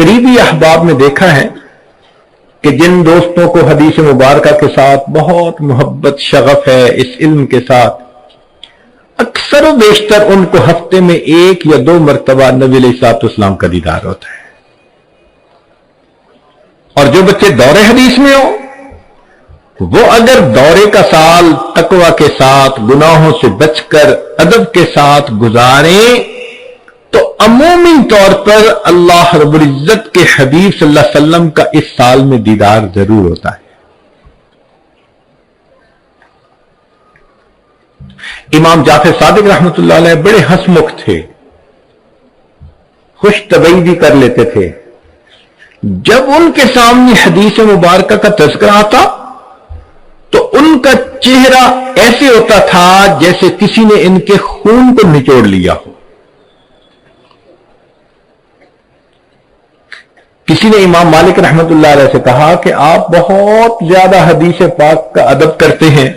قریبی احباب میں دیکھا ہے کہ جن دوستوں کو حدیث مبارکہ کے ساتھ بہت محبت شغف ہے اس علم کے ساتھ، اکثر و بیشتر ان کو ہفتے میں 1 یا 2 مرتبہ نبی علیہ الصلوۃ والسلام کا دیدار ہوتا ہے۔ اور جو بچے دور حدیث میں ہو، وہ اگر دورے کا سال تقوی کے ساتھ گناہوں سے بچ کر ادب کے ساتھ گزاریں تو عمومی طور پر اللہ رب العزت کے حبیب صلی اللہ علیہ وسلم کا اس سال میں دیدار ضرور ہوتا ہے۔ امام جعفر صادق رحمۃ اللہ علیہ بڑے ہنسمکھ تھے، خوش طبعی بھی کر لیتے تھے۔ جب ان کے سامنے حدیث مبارکہ کا تذکرہ آتا تو ان کا چہرہ ایسے ہوتا تھا جیسے کسی نے ان کے خون کو نچوڑ لیا ہو۔ کسی نے امام مالک رحمۃ اللہ علیہ سے کہا کہ آپ بہت زیادہ حدیث پاک کا ادب کرتے ہیں،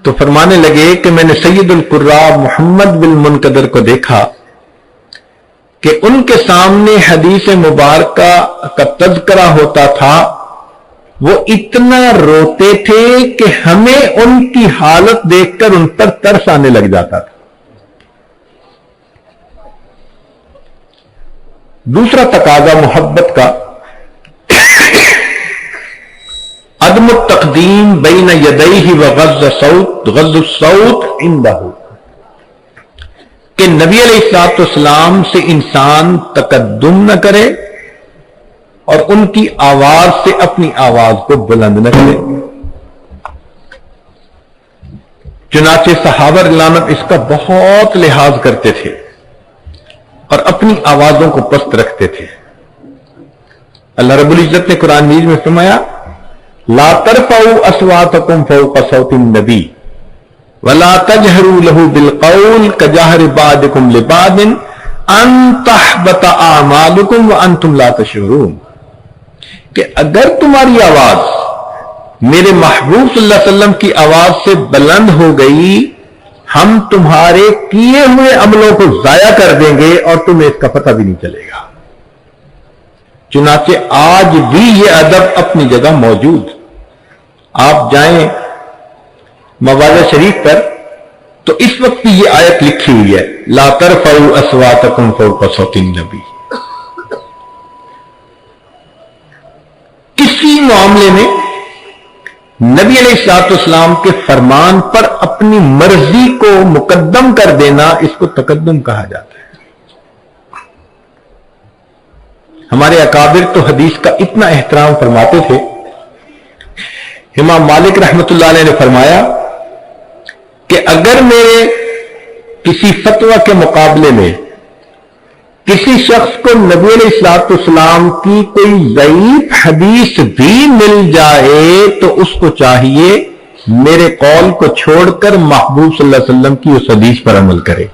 تو فرمانے لگے کہ میں نے سید القراء محمد بن منقدر کو دیکھا کہ ان کے سامنے حدیث مبارکہ کا تذکرہ ہوتا تھا، وہ اتنا روتے تھے کہ ہمیں ان کی حالت دیکھ کر ان پر ترس آنے لگ جاتا تھا۔ دوسرا تقاضا محبت کا، عدم التقدیم بین یدیہ وغض الصوت عندہ، کہ نبی علیہ الصلوۃ والسلام سے انسان تقدم نہ کرے اور ان کی آواز سے اپنی آواز کو بلند نہ کرے۔ چنانچہ صحابہ رضوان اللہ اس کا بہت لحاظ کرتے تھے اور اپنی آوازوں کو پست رکھتے تھے۔ اللہ رب العزت نے قرآن مجید میں فرمایا لا ترفعوا اصواتکم فوق صوت النبی ولا تجهروا له بالقول كجهر بعضكم لبعض ان تحبط اعمالكم وانتم لا تشعرون، کہ اگر تمہاری آواز میرے محبوب صلی اللہ علیہ وسلم کی آواز سے بلند ہو گئی، ہم تمہارے کیے ہوئے عملوں کو ضائع کر دیں گے اور تمہیں اس کا پتہ بھی نہیں چلے گا۔ چنانچہ آج بھی یہ ادب اپنی جگہ موجود۔ آپ جائیں مواضع شریف پر تو اس وقت بھی یہ آیت لکھی ہوئی ہے لا ترفعوا اصواتکم فوق صوت النبی۔ کسی معاملے میں نبی علیہ الصلوۃ والسلام کے فرمان پر اپنی مرضی کو مقدم کر دینا، اس کو تقدم کہا جاتا ہے۔ ہمارے اکابر تو حدیث کا اتنا احترام فرماتے تھے۔ امام مالک رحمۃ اللہ علیہ نے فرمایا کہ اگر میرے کسی فتویٰ کے مقابلے میں کسی شخص کو نبی علیہ الصلوۃ والسلام کی کوئی ضعیف حدیث بھی مل جائے تو اس کو چاہیے میرے قول کو چھوڑ کر محبوب صلی اللہ علیہ وسلم کی اس حدیث پر عمل کرے۔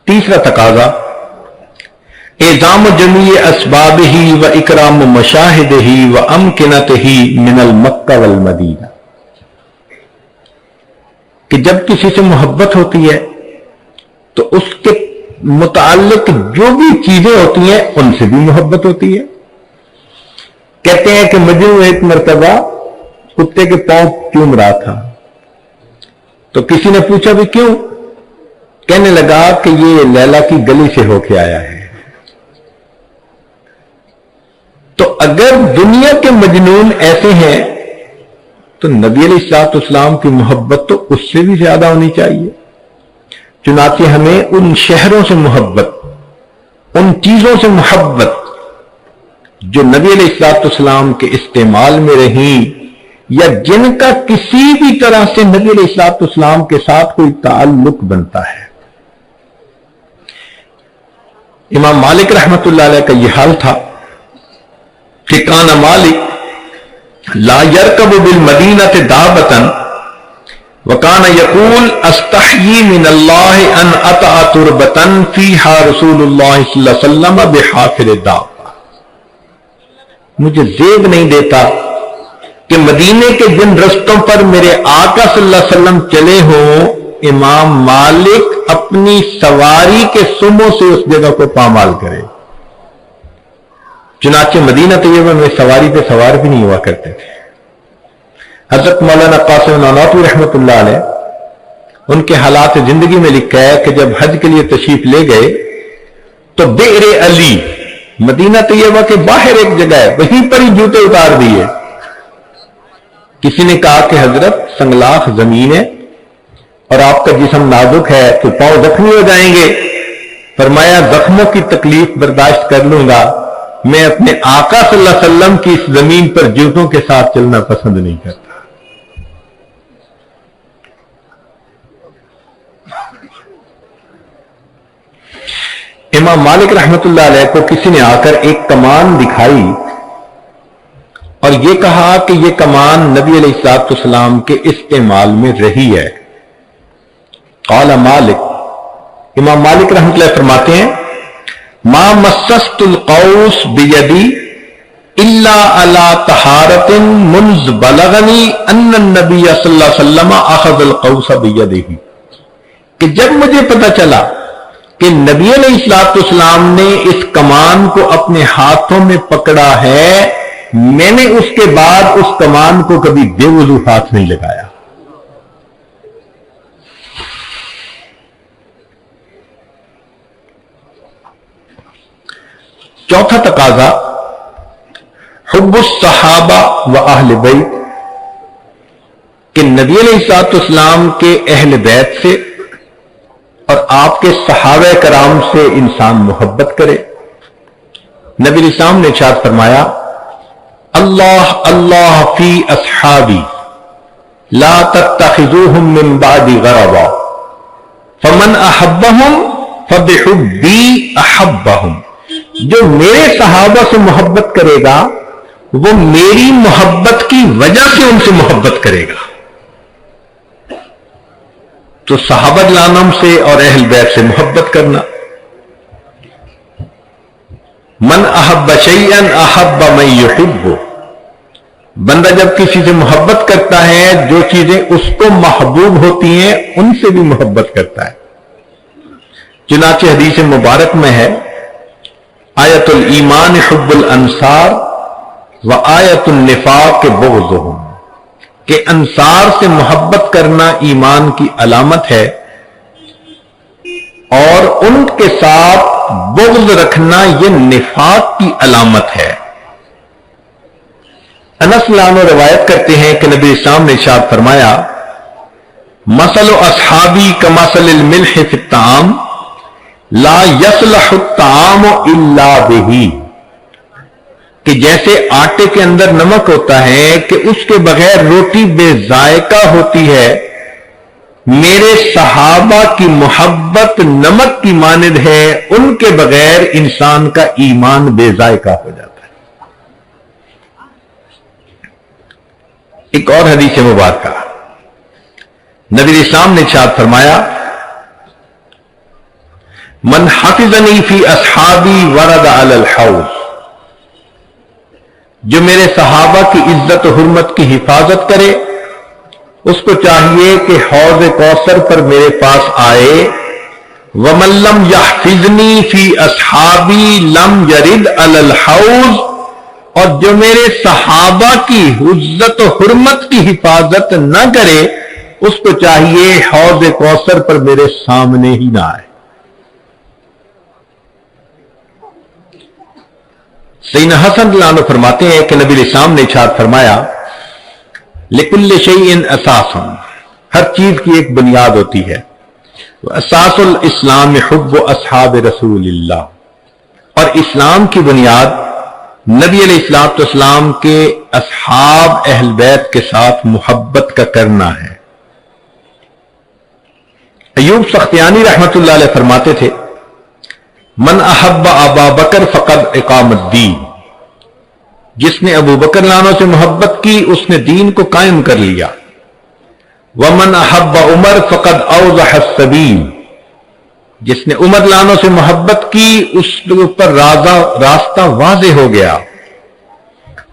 تیسرا تقاضا اعظام جمیع اسبابہ و اکرام مشاہدہ و امکنتہ من المکہ والمدینہ، کہ جب کسی سے محبت ہوتی ہے تو اس کے متعلق جو بھی چیزیں ہوتی ہیں ان سے بھی محبت ہوتی ہے۔ کہتے ہیں کہ مجنون ایک مرتبہ کتے کے پاؤں چوم رہا تھا تو کسی نے پوچھا بھی کیوں؟ کہنے لگا کہ یہ لیلا کی گلی سے ہو کے آیا ہے۔ تو اگر دنیا کے مجنون ایسے ہیں تو نبی علیہ الصلوۃ والسلام کی محبت تو اس سے بھی زیادہ ہونی چاہیے۔ چنانچہ ہمیں ان شہروں سے محبت، ان چیزوں سے محبت جو نبی علیہ الصلوۃ والسلام کے استعمال میں رہیں یا جن کا کسی بھی طرح سے نبی علیہ الصلوۃ والسلام کے ساتھ کوئی تعلق بنتا ہے۔ امام مالک رحمۃ اللہ علیہ کا یہ حال تھا کہ کان مالک لا یرکب بالمدینہ دابۃ وکان یقول استحیی من اللہ ان اطأ تربۃ فیہا رسول اللہ صلی اللہ علیہ وسلم بحافر الدابہ، مجھے زیب نہیں دیتا کہ مدینے کے جن رستوں پر میرے آقا صلی اللہ علیہ وسلم چلے ہوں، امام مالک اپنی سواری کے سموں سے اس جگہ کو پامال کرے. چنانچہ مدینہ طیبہ میں سواری پہ سوار بھی نہیں ہوا کرتے تھے. حضرت مولانا قاسم نانوتوی رحمۃ اللہ علیہ ان کے حالات زندگی میں لکھا ہے کہ جب حج کے لیے تشریف لے گئے تو بئر علی مدینہ طیبہ کے باہر ایک جگہ ہے، وہیں پر ہی جوتے اتار دیے. کسی نے کہا کہ حضرت سنگلاخ زمین ہے اور آپ کا جسم نازک ہے تو پاؤں زخمی ہو جائیں گے. فرمایا زخموں کی تکلیف برداشت کر لوں گا، میں اپنے آقا صلی اللہ علیہ وسلم کی اس زمین پر جوتوں کے ساتھ چلنا پسند نہیں کرتا. امام مالک رحمت اللہ علیہ کو کسی نے آ کر ایک کمان دکھائی اور یہ کہا کہ یہ کمان نبی علیہ الصلوۃ والسلام کے استعمال میں رہی ہے. قال مالک، امام مالک رحمت اللہ فرماتے ہیں ما مسست القوس بیدی الا علی طہارت منذ بلغنی ان النبی صلی اللہ علیہ وسلم اخذ القوس بیدہ، کہ جب مجھے پتہ چلا کہ نبی علیہ الصلوۃ والسلام نے اس کمان کو اپنے ہاتھوں میں پکڑا ہے، میں نے اس کے بعد اس کمان کو کبھی بے وضو ہاتھ نہیں لگایا. چوتھا تقاضا حب الصحابہ و اہل بیت، کہ نبی علیہ الصلوۃ والسلام کے اہل بیت سے اور آپ کے صحابہ کرام سے انسان محبت کرے. نبی علیہ السلام نے ارشاد فرمایا اللہ اللہ فی اصحابی لا تتخذوهم من بعد غرضا فمن احبهم فبحبی احبهم، جو میرے صحابہ سے محبت کرے گا وہ میری محبت کی وجہ سے ان سے محبت کرے گا. تو صحابہ کرام سے اور اہل بیت سے محبت کرنا. من احب شیئا احب من یحب، بندہ جب کسی سے محبت کرتا ہے جو چیزیں اس کو محبوب ہوتی ہیں ان سے بھی محبت کرتا ہے. چنانچہ حدیث مبارک میں ہے آیت الایمان حب الانصار و آیت النفاق بغضهم، کہ انصار سے محبت کرنا ایمان کی علامت ہے اور ان کے ساتھ بغض رکھنا یہ نفاق کی علامت ہے. انس عنہ روایت کرتے ہیں کہ نبی اسلام نے ارشاد فرمایا مثل اصحابی کمثل الملح فی الطعام لا یصلح الطعام الا بہ، کہ جیسے آٹے کے اندر نمک ہوتا ہے کہ اس کے بغیر روٹی بے ذائقہ ہوتی ہے، میرے صحابہ کی محبت نمک کی مانند ہے، ان کے بغیر انسان کا ایمان بے ذائقہ ہو جاتا ہے. ایک اور حدیث مبارکہ نبی اسلام نے ارشاد فرمایا من حفظنی فی اصحابی ورد علی الحوض، جو میرے صحابہ کی عزت و حرمت کی حفاظت کرے اس کو چاہیے کہ حوض کوثر پر میرے پاس آئے. ومن لم یحفظنی فی اصحابی لم یرد علی الحوض، اور جو میرے صحابہ کی عزت و حرمت کی حفاظت نہ کرے اس کو چاہیے حوض کوثر پر میرے سامنے ہی نہ آئے. سیدنا حسن رضی اللہ عنہ فرماتے ہیں کہ نبی علیہ السلام نے ارشاد فرمایا لکل شیء اساس، ہر چیز کی ایک بنیاد ہوتی ہے. اساس الاسلام حب اصحاب رسول اللہ، اور اسلام کی بنیاد نبی علیہ الصلوۃ والسلام کے اصحاب اہل بیت کے ساتھ محبت کا کرنا ہے. ایوب سختیانی رحمت اللہ علیہ فرماتے تھے من احب ابا بکر فقد اقام الدین، جس نے ابو بکر لانوں سے محبت کی اس نے دین کو قائم کر لیا. ومن احب عمر فقد اوضح السبیل، جس نے عمر لانوں سے محبت کی اس کے اوپر راستہ واضح ہو گیا.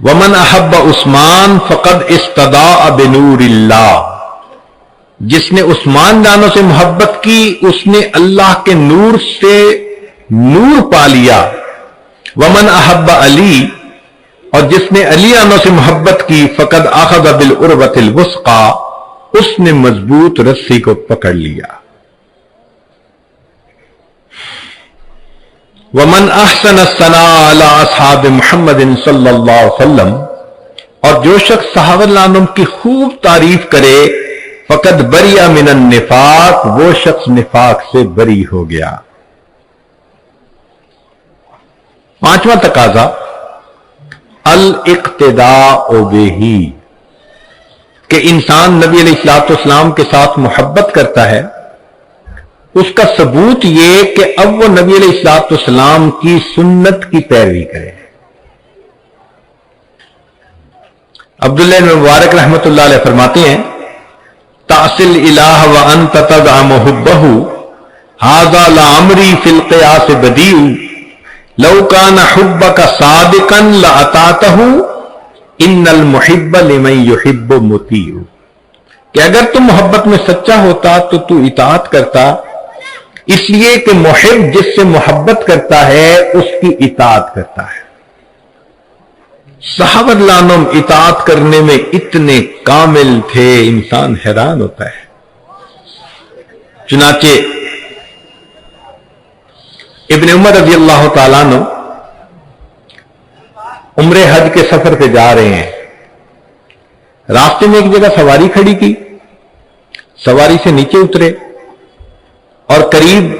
ومن احب عثمان فقد استضاء بنور اللہ، جس نے عثمان جانوں سے محبت کی اس نے اللہ کے نور سے نور پا لیا. ومن احب علی، اور جس نے علی عنہ سے محبت کی فقد اخذ بالعروۃ الوثقی، اس نے مضبوط رسی کو پکڑ لیا. ومن احسن الثناء علی اصحاب محمد صلی اللہ علیہ وسلم، اور جو شخص صحابہ رضی اللہ عنہم کی خوب تعریف کرے فقد بری من النفاق، وہ شخص نفاق سے بری ہو گیا. پانچواں تقاضا الاقتداء بہ، کہ انسان نبی علیہ الصلوۃ والسلام کے ساتھ محبت کرتا ہے. اس کا ثبوت یہ کہ اب وہ نبی علیہ الصلوۃ والسلام کی سنت کی پیروی کرے. عبداللہ بن مبارک رحمۃ اللہ علیہ فرماتے ہیں تعصل الہ وانت تزعم حبہ ھذا لعمری فی القیاس بدیع لو کان حبک صادقا لاطعتہ ان المحب لمن یحب مطیع، کہ اگر تم محبت میں سچا ہوتا تو اطاعت کرتا، اس لیے کہ محب جس سے محبت کرتا ہے اس کی اطاعت کرتا ہے. صحابہ رضی اللہ عنہم اطاعت کرنے میں اتنے کامل تھے، انسان حیران ہوتا ہے. چنانچہ ابن عمر رضی اللہ تعالیٰ عنہ عمرہ حج کے سفر پہ جا رہے ہیں. راستے میں ایک جگہ سواری کھڑی کی، سواری سے نیچے اترے اور قریب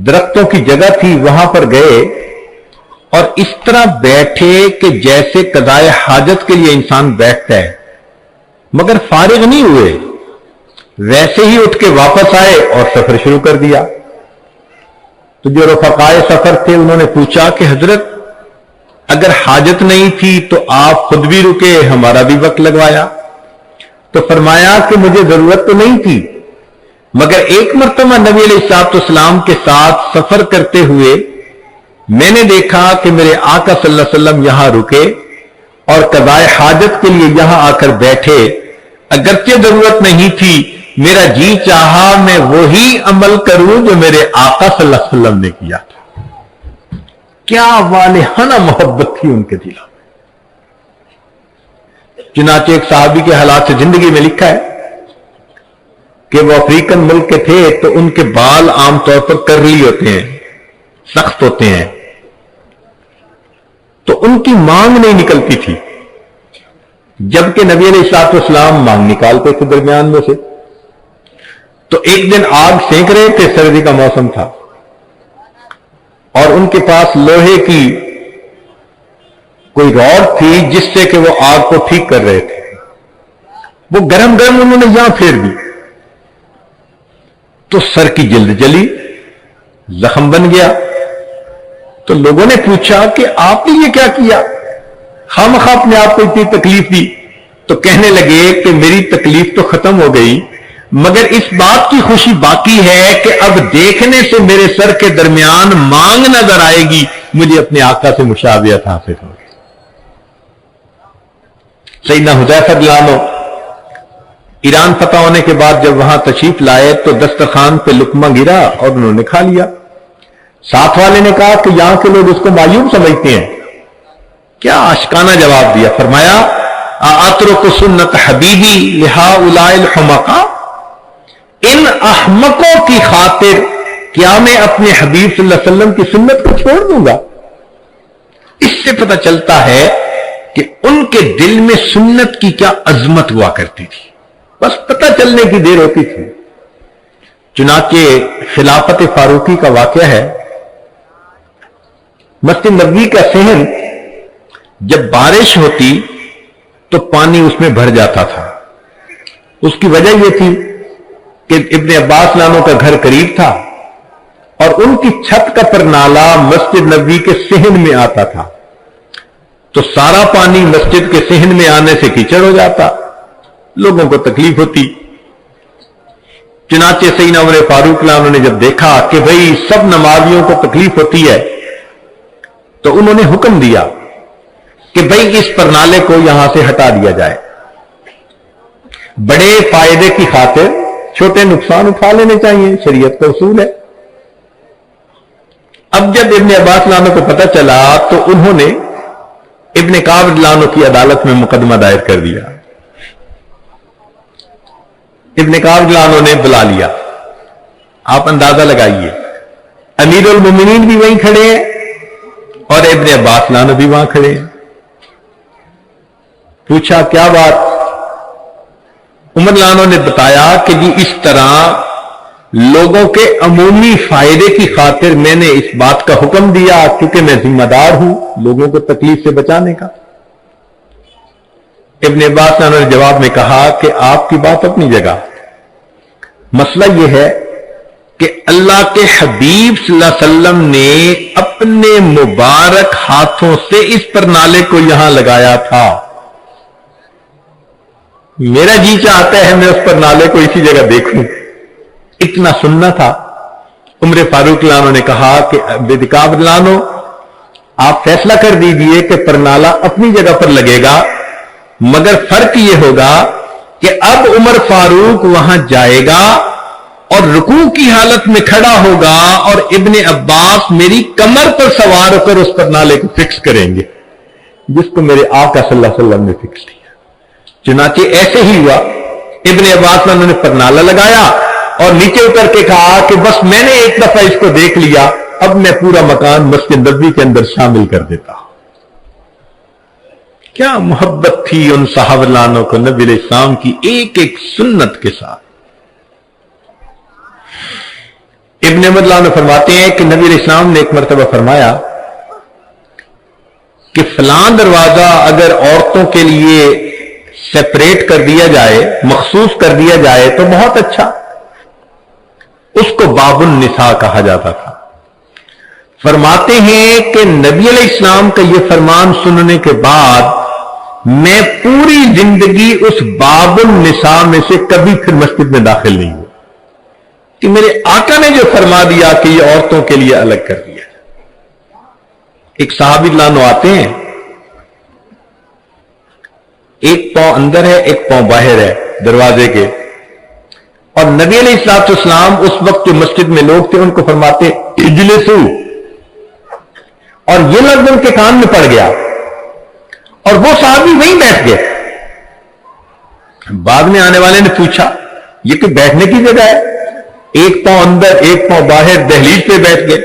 درختوں کی جگہ تھی، وہاں پر گئے اور اس طرح بیٹھے کہ جیسے قضائے حاجت کے لیے انسان بیٹھتا ہے، مگر فارغ نہیں ہوئے، ویسے ہی اٹھ کے واپس آئے اور سفر شروع کر دیا. تو جو رفقائے سفر تھے انہوں نے پوچھا کہ حضرت اگر حاجت نہیں تھی تو آپ خود بھی رکے، ہمارا بھی وقت لگوایا. تو فرمایا کہ مجھے ضرورت تو نہیں تھی، مگر ایک مرتبہ نبی علیہ الصلوۃ والسلام کے ساتھ سفر کرتے ہوئے میں نے دیکھا کہ میرے آقا صلی اللہ علیہ وسلم یہاں رکے اور قضائے حاجت کے لیے یہاں آ کر بیٹھے، اگرچہ ضرورت نہیں تھی، میرا جی چاہا میں وہی عمل کروں جو میرے آقا صلی اللہ علیہ وسلم نے کیا تھا. کیا والہانہ محبت تھی ان کے دلوں میں. چنانچہ ایک صحابی کے حالات سے زندگی میں لکھا ہے کہ وہ افریقن ملک کے تھے تو ان کے بال عام طور پر کرلی ہوتے ہیں، سخت ہوتے ہیں، تو ان کی مانگ نہیں نکلتی تھی، جبکہ نبی علیہ الصلوۃ والسلام مانگ نکالتے تھے درمیان میں سے. تو ایک دن آگ سینک رہے تھے، سردی کا موسم تھا، اور ان کے پاس لوہے کی کوئی راڈ تھی جس سے کہ وہ آگ کو ٹھیک کر رہے تھے. وہ گرم گرم انہوں نے یہاں پھیر دی تو سر کی جلد جلی، زخم بن گیا. تو لوگوں نے پوچھا کہ آپ نے یہ کیا کیا، خامخواہ اپنے آپ کو اتنی تکلیف دی. تو کہنے لگے کہ میری تکلیف تو ختم ہو گئی، مگر اس بات کی خوشی باقی ہے کہ اب دیکھنے سے میرے سر کے درمیان مانگ نظر آئے گی، مجھے اپنے آقا سے مشابہت حاصل ہوگی. سیدنا حذیفہ رضی اللہ عنہ ایران فتح ہونے کے بعد جب وہاں تشریف لائے تو دسترخوان پہ لقمہ گرا اور انہوں نے کھا لیا. ساتھ والے نے کہا کہ یہاں کے لوگ اس کو معیوب سمجھتے ہیں. کیا عاشقانہ جواب دیا، فرمایا اترک سنت حبیبی لہؤلاء الحمقاء، ان احمقوں کی خاطر کیا میں اپنے حبیب صلی اللہ علیہ وسلم کی سنت کو چھوڑ دوں گا. اس سے پتہ چلتا ہے کہ ان کے دل میں سنت کی کیا عظمت ہوا کرتی تھی، بس پتہ چلنے کی دیر ہوتی تھی. چنانچہ خلافت فاروقی کا واقعہ ہے. مسجد نبوی کا صحن جب بارش ہوتی تو پانی اس میں بھر جاتا تھا. اس کی وجہ یہ تھی کہ ابن عباس لانوں کا گھر قریب تھا اور ان کی چھت کا پرنالہ مسجد نبوی کے صحن میں آتا تھا، تو سارا پانی مسجد کے صحن میں آنے سے کیچڑ ہو جاتا، لوگوں کو تکلیف ہوتی. چنانچہ سیدنا عمر فاروق لانوں نے جب دیکھا کہ بھئی سب نمازیوں کو تکلیف ہوتی ہے تو انہوں نے حکم دیا کہ بھئی اس پرنالے کو یہاں سے ہٹا دیا جائے. بڑے فائدے کی خاطر چھوٹے نقصان اٹھا لینے چاہیے، شریعت کا اصول ہے۔ اب جب ابن عباس لانو کو پتہ چلا تو انہوں نے ابن کعب لانو کی عدالت میں مقدمہ دائر کر دیا۔ ابن کعب لانو نے بلا لیا۔ آپ اندازہ لگائیے، امیر المومنین بھی وہیں کھڑے ہیں اور ابن عباس لانو بھی وہاں کھڑے ہیں۔ پوچھا کیا بات؟ عمر لانو نے بتایا کہ جی اس طرح لوگوں کے عمومی فائدے کی خاطر میں نے اس بات کا حکم دیا کیونکہ میں ذمہ دار ہوں لوگوں کو تکلیف سے بچانے کا۔ ابن عباس لانو نے جواب میں کہا کہ آپ کی بات اپنی جگہ، مسئلہ یہ ہے کہ اللہ کے حبیب صلی اللہ علیہ وسلم نے اپنے مبارک ہاتھوں سے اس پر نالے کو یہاں لگایا تھا، میرا جی چاہتا ہے میں اس پر نالے کو اسی جگہ دیکھوں، اتنا سننا تھا۔ عمر فاروق لانو نے کہا کہ ابن کعب لانو آپ فیصلہ کر دیجئے کہ پرنالہ اپنی جگہ پر لگے گا، مگر فرق یہ ہوگا کہ اب عمر فاروق وہاں جائے گا اور رکوع کی حالت میں کھڑا ہوگا اور ابن عباس میری کمر پر سوار ہو کر اس پر نالے کو فکس کریں گے جس کو میرے آقا صلی اللہ علیہ وسلم نے فکس کیا۔ چنانچہ ایسے ہی ہوا، ابن عباس نے پر نالا لگایا اور نیچے اتر کے کہا کہ بس میں نے ایک دفعہ اس کو دیکھ لیا، اب میں پورا مکان مسجد نبوی کے اندر شامل کر دیتا ہوں۔ کیا محبت تھی ان صحابہ لانوں کو نبی علیہ السلام کی ایک ایک سنت کے ساتھ۔ ابن عمر لانو فرماتے ہیں کہ نبی علیہ السلام نے ایک مرتبہ فرمایا کہ فلاں دروازہ اگر عورتوں کے لیے سیپریٹ کر دیا جائے، مخصوص کر دیا جائے تو بہت اچھا، اس کو باب النساء کہا جاتا تھا۔ فرماتے ہیں کہ نبی علیہ السلام کا یہ فرمان سننے کے بعد میں پوری زندگی اس باب النساء میں سے کبھی پھر مسجد میں داخل نہیں ہوا کہ میرے آقا نے جو فرما دیا کہ یہ عورتوں کے لیے الگ کر دیا۔ ایک صحابی لانو آتے ہیں، ایک پاؤں اندر ہے ایک پاؤں باہر ہے دروازے کے، اور نبی علیہ الصلوۃ والسلام اس وقت جو مسجد میں لوگ تھے ان کو فرماتے اجلسو، اور یہ لفظ ان کے کان میں پڑ گیا اور وہ صحابی وہیں بیٹھ گئے۔ بعد میں آنے والے نے پوچھا یہ کہ بیٹھنے کی جگہ ہے، ایک پاؤں اندر ایک پاؤں باہر، دہلیز پہ بیٹھ گئے۔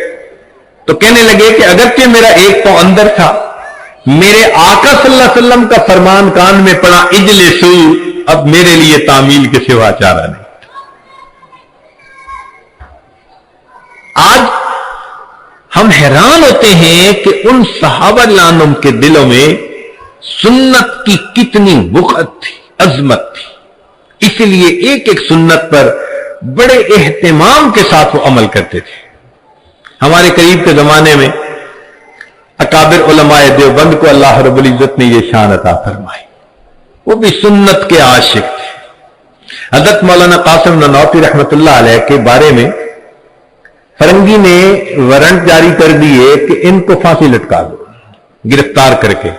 تو کہنے لگے کہ اگرچہ میرا ایک پاؤں اندر تھا، میرے آقا صلی اللہ علیہ وسلم کا فرمان کان میں پڑا اجلسو، اب میرے لیے تعمیل کے سوا چارہ نہیں۔ آج ہم حیران ہوتے ہیں کہ ان صحابہ لانم کے دلوں میں سنت کی کتنی وقت تھی، عظمت تھی، اسی لیے ایک ایک سنت پر بڑے اہتمام کے ساتھ وہ عمل کرتے تھے۔ ہمارے قریب کے زمانے میں اکابر علماء دیوبند کو اللہ رب العزت نے یہ شان عطا فرمائی، وہ بھی سنت کے عاشق تھے۔ حضرت مولانا قاسم نانوتوی رحمت اللہ علیہ کے بارے میں فرنگی نے وارنٹ جاری کر دیے کہ ان کو پھانسی لٹکا دو، گرفتار کر کے۔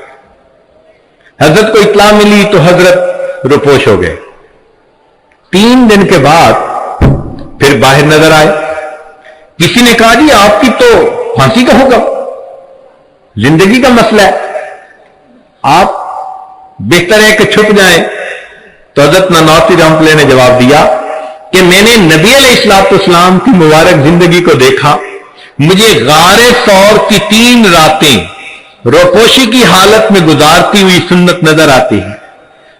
حضرت کو اطلاع ملی تو حضرت روپوش ہو گئے۔ 3 دن کے بعد پھر باہر نظر آئے۔ کسی نے کہا جی آپ کی تو پھانسی کا ہوگا، زندگی کا مسئلہ ہے، آپ بہتر ہے کہ چھپ جائیں۔ تو حضرت نانوتوی رحمۃ اللہ نے جواب دیا کہ میں نے نبی علیہ الصلوۃ والسلام کی مبارک زندگی کو دیکھا، مجھے غار ثور کی 3 راتیں روپوشی کی حالت میں گزارتی ہوئی سنت نظر آتی ہے،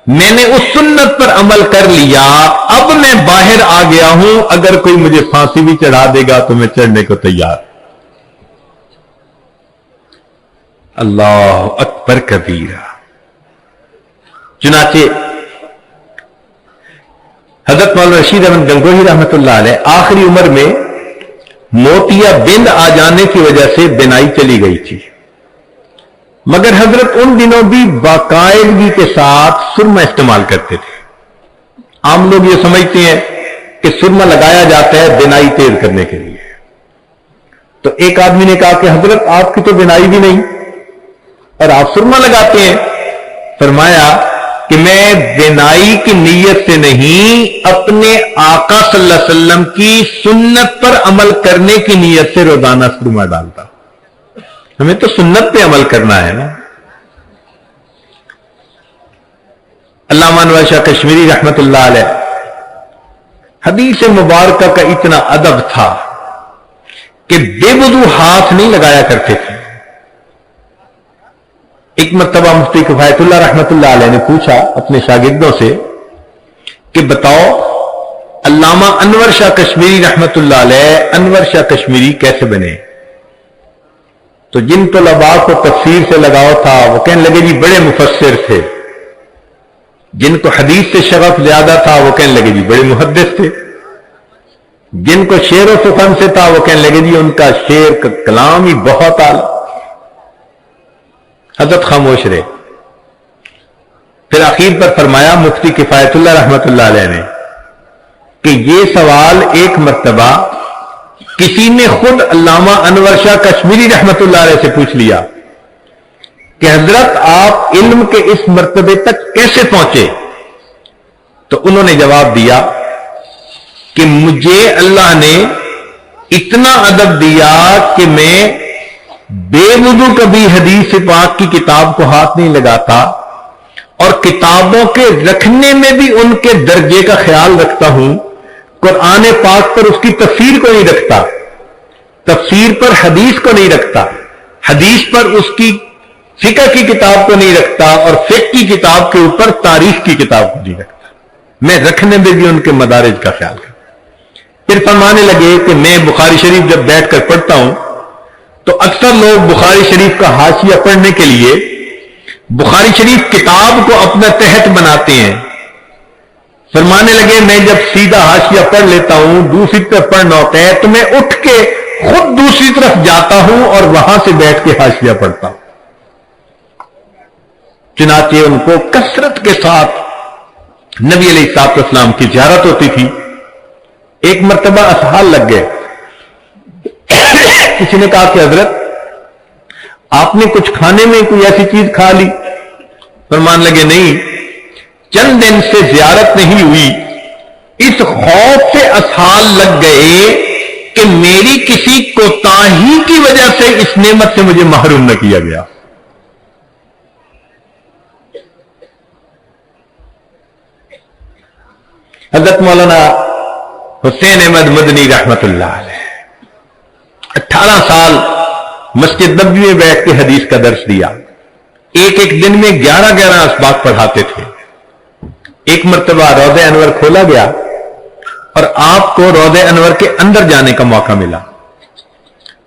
میں نے اس سنت پر عمل کر لیا، اب میں باہر آ گیا ہوں، اگر کوئی مجھے پھانسی بھی چڑھا دے گا تو میں چڑھنے کو تیار۔ اللہ اکبر کبیرہ۔ چنانچہ حضرت مولانا رشید احمد گنگوہی رحمت اللہ علیہ آخری عمر میں موتیا بند آ جانے کی وجہ سے بینائی چلی گئی تھی، مگر حضرت ان دنوں بھی باقاعدگی کے ساتھ سرما استعمال کرتے تھے۔ عام لوگ یہ سمجھتے ہیں کہ سرما لگایا جاتا ہے بینائی تیز کرنے کے لیے۔ تو ایک آدمی نے کہا کہ حضرت آپ کی تو بینائی بھی نہیں اور آپ سرما لگاتے ہیں۔ فرمایا کہ میں بینائی کی نیت سے نہیں، اپنے آقا صلی اللہ علیہ وسلم کی سنت پر عمل کرنے کی نیت سے روزانہ سرما ڈالتا. ہمیں تو سنت پہ عمل کرنا ہے نا. علامہ انور شاہ کشمیری رحمت اللہ علیہ حدیث مبارکہ کا اتنا ادب تھا کہ بے وضو ہاتھ نہیں لگایا کرتے تھے. ایک مرتبہ مفتی کفایت اللہ رحمت اللہ علیہ نے پوچھا اپنے شاگردوں سے کہ بتاؤ علامہ انور شاہ کشمیری رحمت اللہ علیہ انور شاہ کشمیری کیسے بنے؟ تو جن طلباء کو تفسیر سے لگاؤ تھا وہ کہنے لگے جی بڑے مفسر تھے. جن کو حدیث سے شغف زیادہ تھا وہ کہنے لگے جی بڑے محدث تھے. جن کو شعر و سخن سے تھا وہ کہنے لگے جی ان کا شعر کا کلام ہی بہت اعلی. حضرت خاموش رہے. پھر آخر پر فرمایا مفتی کفایت اللہ رحمت اللہ علیہ نے کہ یہ سوال ایک مرتبہ کسی نے خود علامہ انور شاہ کشمیری رحمت اللہ علیہ سے پوچھ لیا کہ حضرت آپ علم کے اس مرتبے تک کیسے پہنچے؟ تو انہوں نے جواب دیا کہ مجھے اللہ نے اتنا ادب دیا کہ میں بے وضو کبھی حدیث پاک کی کتاب کو ہاتھ نہیں لگاتا، اور کتابوں کے رکھنے میں بھی ان کے درجے کا خیال رکھتا ہوں. قرآن پاک پر اس کی تفسیر کو نہیں رکھتا، تفسیر پر حدیث کو نہیں رکھتا، حدیث پر اس کی فقہ کی کتاب کو نہیں رکھتا، اور فقہ کی کتاب کے اوپر تاریخ کی کتاب کو نہیں رکھتا. میں رکھنے میں بھی ان کے مدارج کا خیال کرتا. پھر فرمانے لگے کہ میں بخاری شریف جب بیٹھ کر پڑھتا ہوں تو اکثر لوگ بخاری شریف کا حاشیہ پڑھنے کے لیے بخاری شریف کتاب کو اپنا تحت بناتے ہیں. فرمانے لگے میں جب سیدھا حاشیہ پڑھ لیتا ہوں، دوسری طرف پڑھنا ہوتا ہے تو میں اٹھ کے خود دوسری طرف جاتا ہوں اور وہاں سے بیٹھ کے حاشیہ پڑھتا ہوں. چنانچہ ان کو کثرت کے ساتھ نبی علیہ الصلوۃ والسلام کی زیارت ہوتی تھی. ایک مرتبہ اسحال لگ گئے. کسی نے کہا کہ حضرت آپ نے کچھ کھانے میں کوئی ایسی چیز کھا لی؟ فرمان لگے نہیں، چند دن سے زیارت نہیں ہوئی، اس خوف سے اسحال لگ گئے کہ میری کسی کوتاہی کی وجہ سے اس نعمت سے مجھے محروم نہ کیا گیا. حضرت مولانا حسین احمد مدنی رحمت اللہ علیہ 18 سال مسجد نبوی میں بیٹھ کے حدیث کا درس دیا. ایک ایک دن میں 11 اسباق پڑھاتے تھے. ایک مرتبہ روضہ انور کھولا گیا اور آپ کو روضہ انور کے اندر جانے کا موقع ملا.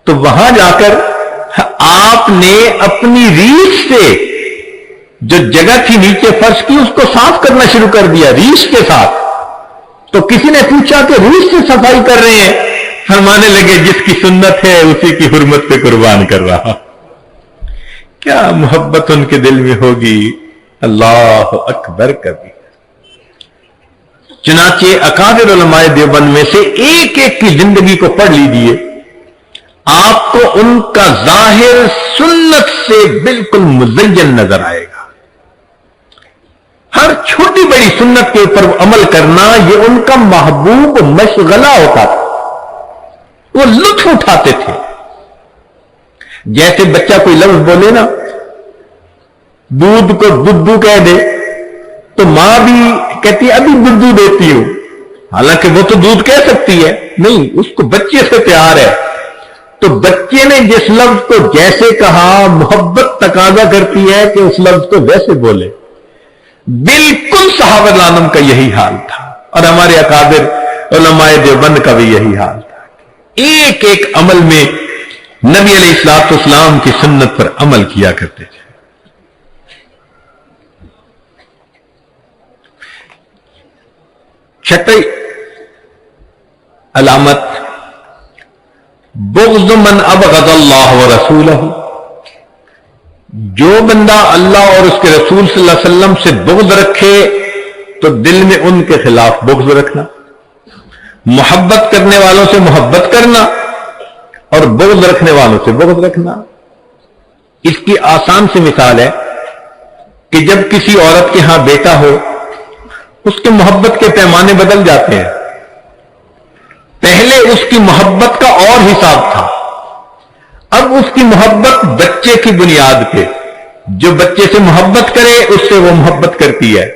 تو وہاں جا کر آپ نے اپنی ریش سے جو جگہ تھی نیچے فرش کی اس کو صاف کرنا شروع کر دیا ریش کے ساتھ. تو کسی نے پوچھا کہ ریش سے صفائی کر رہے ہیں؟ فرمانے لگے جس کی سنت ہے اسی کی حرمت پہ قربان کر رہا. کیا محبت ان کے دل میں ہوگی، اللہ اکبر کبھی. چنانچہ اکابر علماء دیوبند میں سے ایک ایک کی زندگی کو پڑھ لیجیے، آپ کو ان کا ظاہر سنت سے بالکل مزین نظر آئے گا. ہر چھوٹی بڑی سنت کے اوپر عمل کرنا یہ ان کا محبوب مشغلہ ہوتا تھا. وہ لطف اٹھاتے تھے. جیسے بچہ کوئی لفظ بولے نا، دودھ کو دودھو کہہ دے تو ماں بھی کہتی ہے ابھی دودھ دیتی ہوں، حالانکہ وہ تو دودھ کہہ سکتی ہے، نہیں، اس کو بچے سے پیار ہے. تو بچے نے جس لفظ کو جیسے کہا محبت تقاضا کرتی ہے کہ اس لفظ کو ویسے بولے. بالکل صحابہ رضوان کا یہی حال تھا، اور ہمارے اکابر علماء دیوبند کا بھی یہی حال تھا. ایک ایک عمل میں نبی علیہ الصلوۃ والسلام کی سنت پر عمل کیا کرتے تھے. چھٹی علامت بغض من ابغض اللہ ورسولہ. جو بندہ اللہ اور اس کے رسول صلی اللہ علیہ وسلم سے بغض رکھے تو دل میں ان کے خلاف بغض رکھنا، محبت کرنے والوں سے محبت کرنا اور بغض رکھنے والوں سے بغض رکھنا. اس کی آسان سی مثال ہے کہ جب کسی عورت کے ہاں بیٹا ہو اس کے محبت کے پیمانے بدل جاتے ہیں. پہلے اس کی محبت کا اور حساب تھا، اب اس کی محبت بچے کی بنیاد پہ. جو بچے سے محبت کرے اس سے وہ محبت کرتی ہے،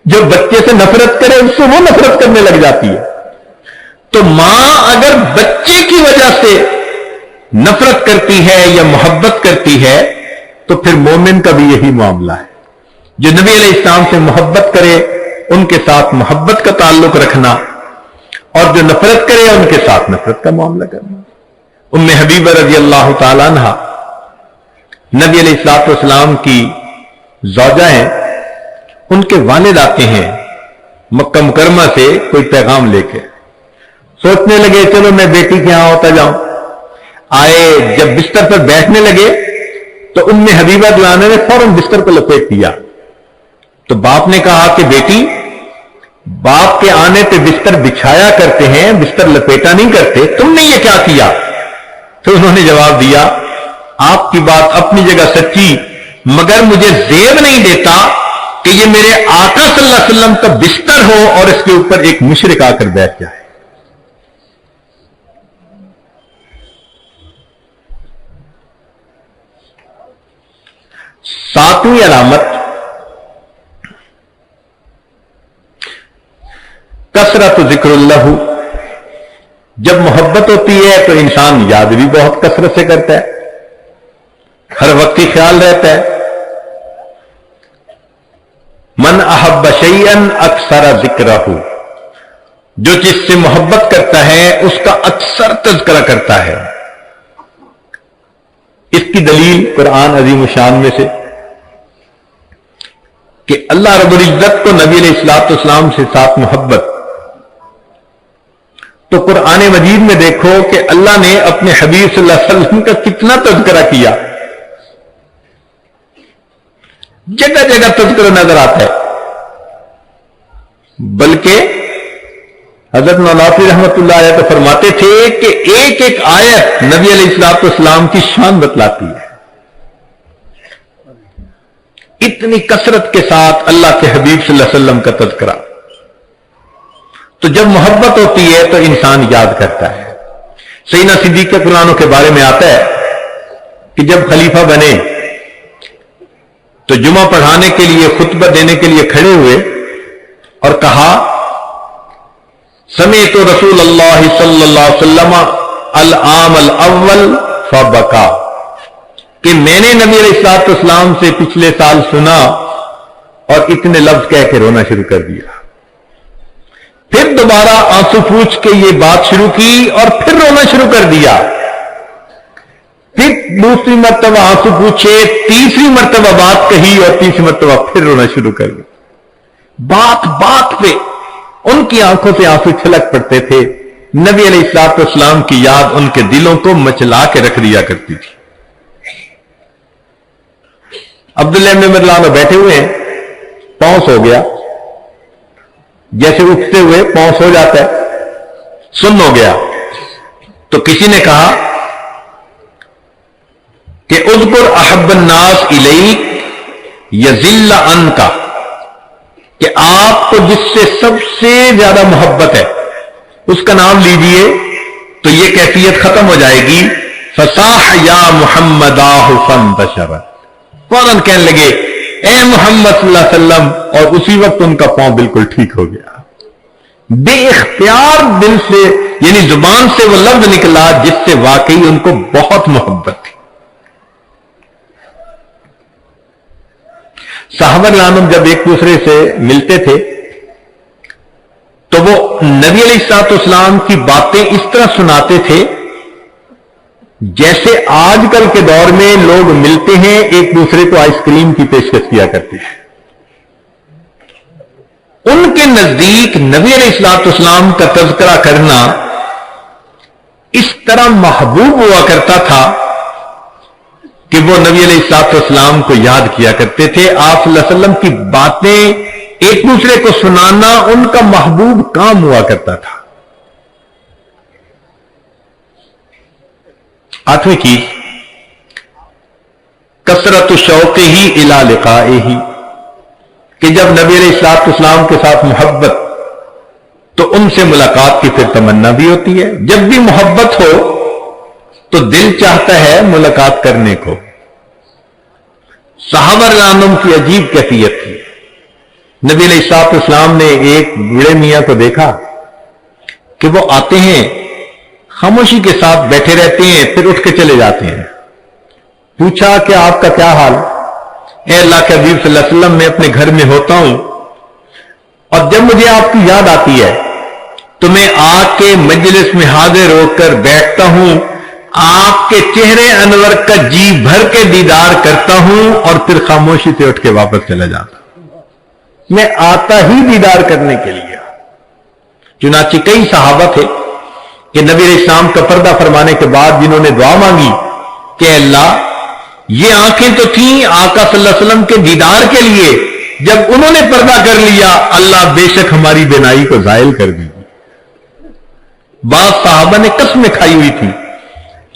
جو بچے سے نفرت کرے اس سے وہ نفرت کرنے لگ جاتی ہے. تو ماں اگر بچے کی وجہ سے نفرت کرتی ہے یا محبت کرتی ہے تو پھر مومن کا بھی یہی معاملہ ہے. جو نبی علیہ السلام سے محبت کرے ان کے ساتھ محبت کا تعلق رکھنا، اور جو نفرت کرے ان کے ساتھ نفرت کا معاملہ کرنا. ام حبیبہ رضی اللہ تعالیٰ عنہ نبی علیہ الصلوۃ والسلام کی زوجہ ہیں. ان کے والد آتے ہیں مکہ مکرمہ سے کوئی پیغام لے کے. سوچنے لگے چلو میں بیٹی کے یہاں ہوتا جاؤں. آئے جب بستر پر بیٹھنے لگے تو ام حبیبہ دلانے نے فوراً بستر کو لپیٹ دیا. تو باپ نے کہا کہ بیٹی، باپ کے آنے پہ بستر بچھایا کرتے ہیں، بستر لپیٹا نہیں کرتے، تم نے یہ کیا کیا؟ تو انہوں نے جواب دیا آپ کی بات اپنی جگہ سچی، مگر مجھے زیب نہیں دیتا کہ یہ میرے آقا صلی اللہ علیہ وسلم کا بستر ہو اور اس کے اوپر ایک مشرک آ کر بیٹھ جائے. ساتویں علامت کثرت ذکر اللہ. جب محبت ہوتی ہے تو انسان یاد بھی بہت کثرت سے کرتا ہے، ہر وقت ہی خیال رہتا ہے. من احب شیئا اکثر ذکرہ، جو جس سے محبت کرتا ہے اس کا اکثر تذکرہ کرتا ہے. اس کی دلیل قرآن عظیم الشان میں سے کہ اللہ رب العزت کو نبی علیہ الصلوۃ والسلام سے ساتھ محبت. تو قرآن مجید میں دیکھو کہ اللہ نے اپنے حبیب صلی اللہ علیہ وسلم کا کتنا تذکرہ کیا. جگہ جگہ تذکرہ نظر آتا ہے. بلکہ حضرت نانوتوی رحمۃ اللہ علیہ تو فرماتے تھے کہ ایک ایک آیت نبی علیہ الصلوۃ والسلام کی شان بتلاتی ہے. اتنی کثرت کے ساتھ اللہ کے حبیب صلی اللہ علیہ وسلم کا تذکرہ. تو جب محبت ہوتی ہے تو انسان یاد کرتا ہے. سیدنا صدیق اکبر کے بارے میں آتا ہے کہ جب خلیفہ بنے تو جمعہ پڑھانے کے لیے خطبہ دینے کے لیے کھڑے ہوئے اور کہا سمعت رسول اللہ صلی اللہ علیہ وسلم العام الاول فبکا، کہ میں نے نبی علیہ الصلوۃ والسلام سے پچھلے سال سنا اور اتنے لفظ کہہ کے رونا شروع کر دیا. پھر دوبارہ آنسو پوچھ کے یہ بات شروع کی اور پھر رونا شروع کر دیا. پھر دوسری مرتبہ آنسو پوچھے، تیسری مرتبہ بات کہی اور تیسری مرتبہ پھر رونا شروع کر دیا. بات بات پہ ان کی آنکھوں سے آنسو چھلک پڑتے تھے. نبی علیہ الصلوۃ والسلام کی یاد ان کے دلوں کو مچلا کے رکھ دیا کرتی تھی. عبداللہ بن عمر بیٹھے ہوئے ہیں، پاؤں سو گیا، جیسے اٹھتے ہوئے پاؤں سو جاتا ہے، سن ہو گیا. تو کسی نے کہا کہ اذکر احب الناس الیک یذل عنک، کہ آپ کو جس سے سب سے زیادہ محبت ہے اس کا نام لیجئے تو یہ کیفیت ختم ہو جائے گی. فصاح یا محمداہ فانتشر، فوراً کہنے لگے اے محمد صلی اللہ علیہ وسلم، اور اسی وقت ان کا پاؤں بالکل ٹھیک ہو گیا. بے اختیار دل سے یعنی زبان سے وہ لفظ نکلا جس سے واقعی ان کو بہت محبت تھی. صحابہ کرام جب ایک دوسرے سے ملتے تھے تو وہ نبی علیہ الصلوۃ والسلام کی باتیں اس طرح سناتے تھے جیسے آج کل کے دور میں لوگ ملتے ہیں ایک دوسرے کو آئس کریم کی پیشکش کیا کرتے ہیں. ان کے نزدیک نبی علیہ الصلوۃ والسلام کا تذکرہ کرنا اس طرح محبوب ہوا کرتا تھا کہ وہ نبی علیہ الصلوۃ والسلام کو یاد کیا کرتے تھے. آپ صلی اللہ علیہ وسلم کی باتیں ایک دوسرے کو سنانا ان کا محبوب کام ہوا کرتا تھا. 8ویں چیز کثرت شوق ہی الی لقائہ، کہ جب نبی علیہ الصلوۃ والسلام کے ساتھ محبت تو ان سے ملاقات کی پھر تمنا بھی ہوتی ہے. جب بھی محبت ہو تو دل چاہتا ہے ملاقات کرنے کو. صحابہ رضی اللہ عنہم کی عجیب کیفیت تھی. نبی علیہ الصلوۃ والسلام نے ایک بوڑھے میاں کو دیکھا کہ وہ آتے ہیں خاموشی کے ساتھ بیٹھے رہتے ہیں پھر اٹھ کے چلے جاتے ہیں. پوچھا کہ آپ کا کیا حال؟ اے اللہ کے حبیب صلی اللہ علیہ وسلم میں اپنے گھر میں ہوتا ہوں اور جب مجھے آپ کی یاد آتی ہے تو میں آ کے مجلس میں حاضر ہو کر بیٹھتا ہوں, آپ کے چہرے انور کا جی بھر کے دیدار کرتا ہوں اور پھر خاموشی سے اٹھ کے واپس چلا جاتا ہوں. میں آتا ہی دیدار کرنے کے لیے. چنانچہ کئی صحابہ تھے کہ نبی علیہ السلام کا پردہ فرمانے کے بعد جنہوں نے دعا مانگی کہ اللہ یہ آنکھیں تو تھیں آقا صلی اللہ علیہ وسلم کے دیدار کے لیے, جب انہوں نے پردہ کر لیا اللہ بے شک ہماری بینائی کو زائل کر دی. بعض صحابہ نے قسمیں کھائی ہوئی تھی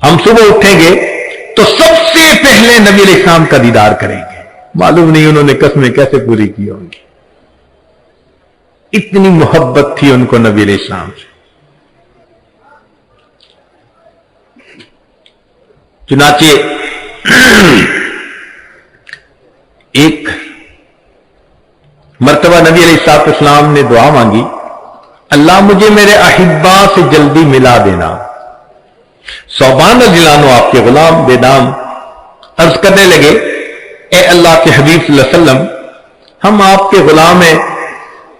ہم صبح اٹھیں گے تو سب سے پہلے نبی علیہ السلام کا دیدار کریں گے. معلوم نہیں انہوں نے قسمیں کیسے پوری کی ہوں گی. اتنی محبت تھی ان کو نبی علیہ السلام سے. چنانچہ ایک مرتبہ نبی علیہ الصلوۃ والسلام نے دعا مانگی اللہ مجھے میرے احبا سے جلدی ملا دینا. صوبان رضی اللہ عنہ آپ کے غلام بے نام عرض کرنے لگے اے اللہ کے حبیب صلی اللہ علیہ وسلم ہم آپ کے غلام ہیں,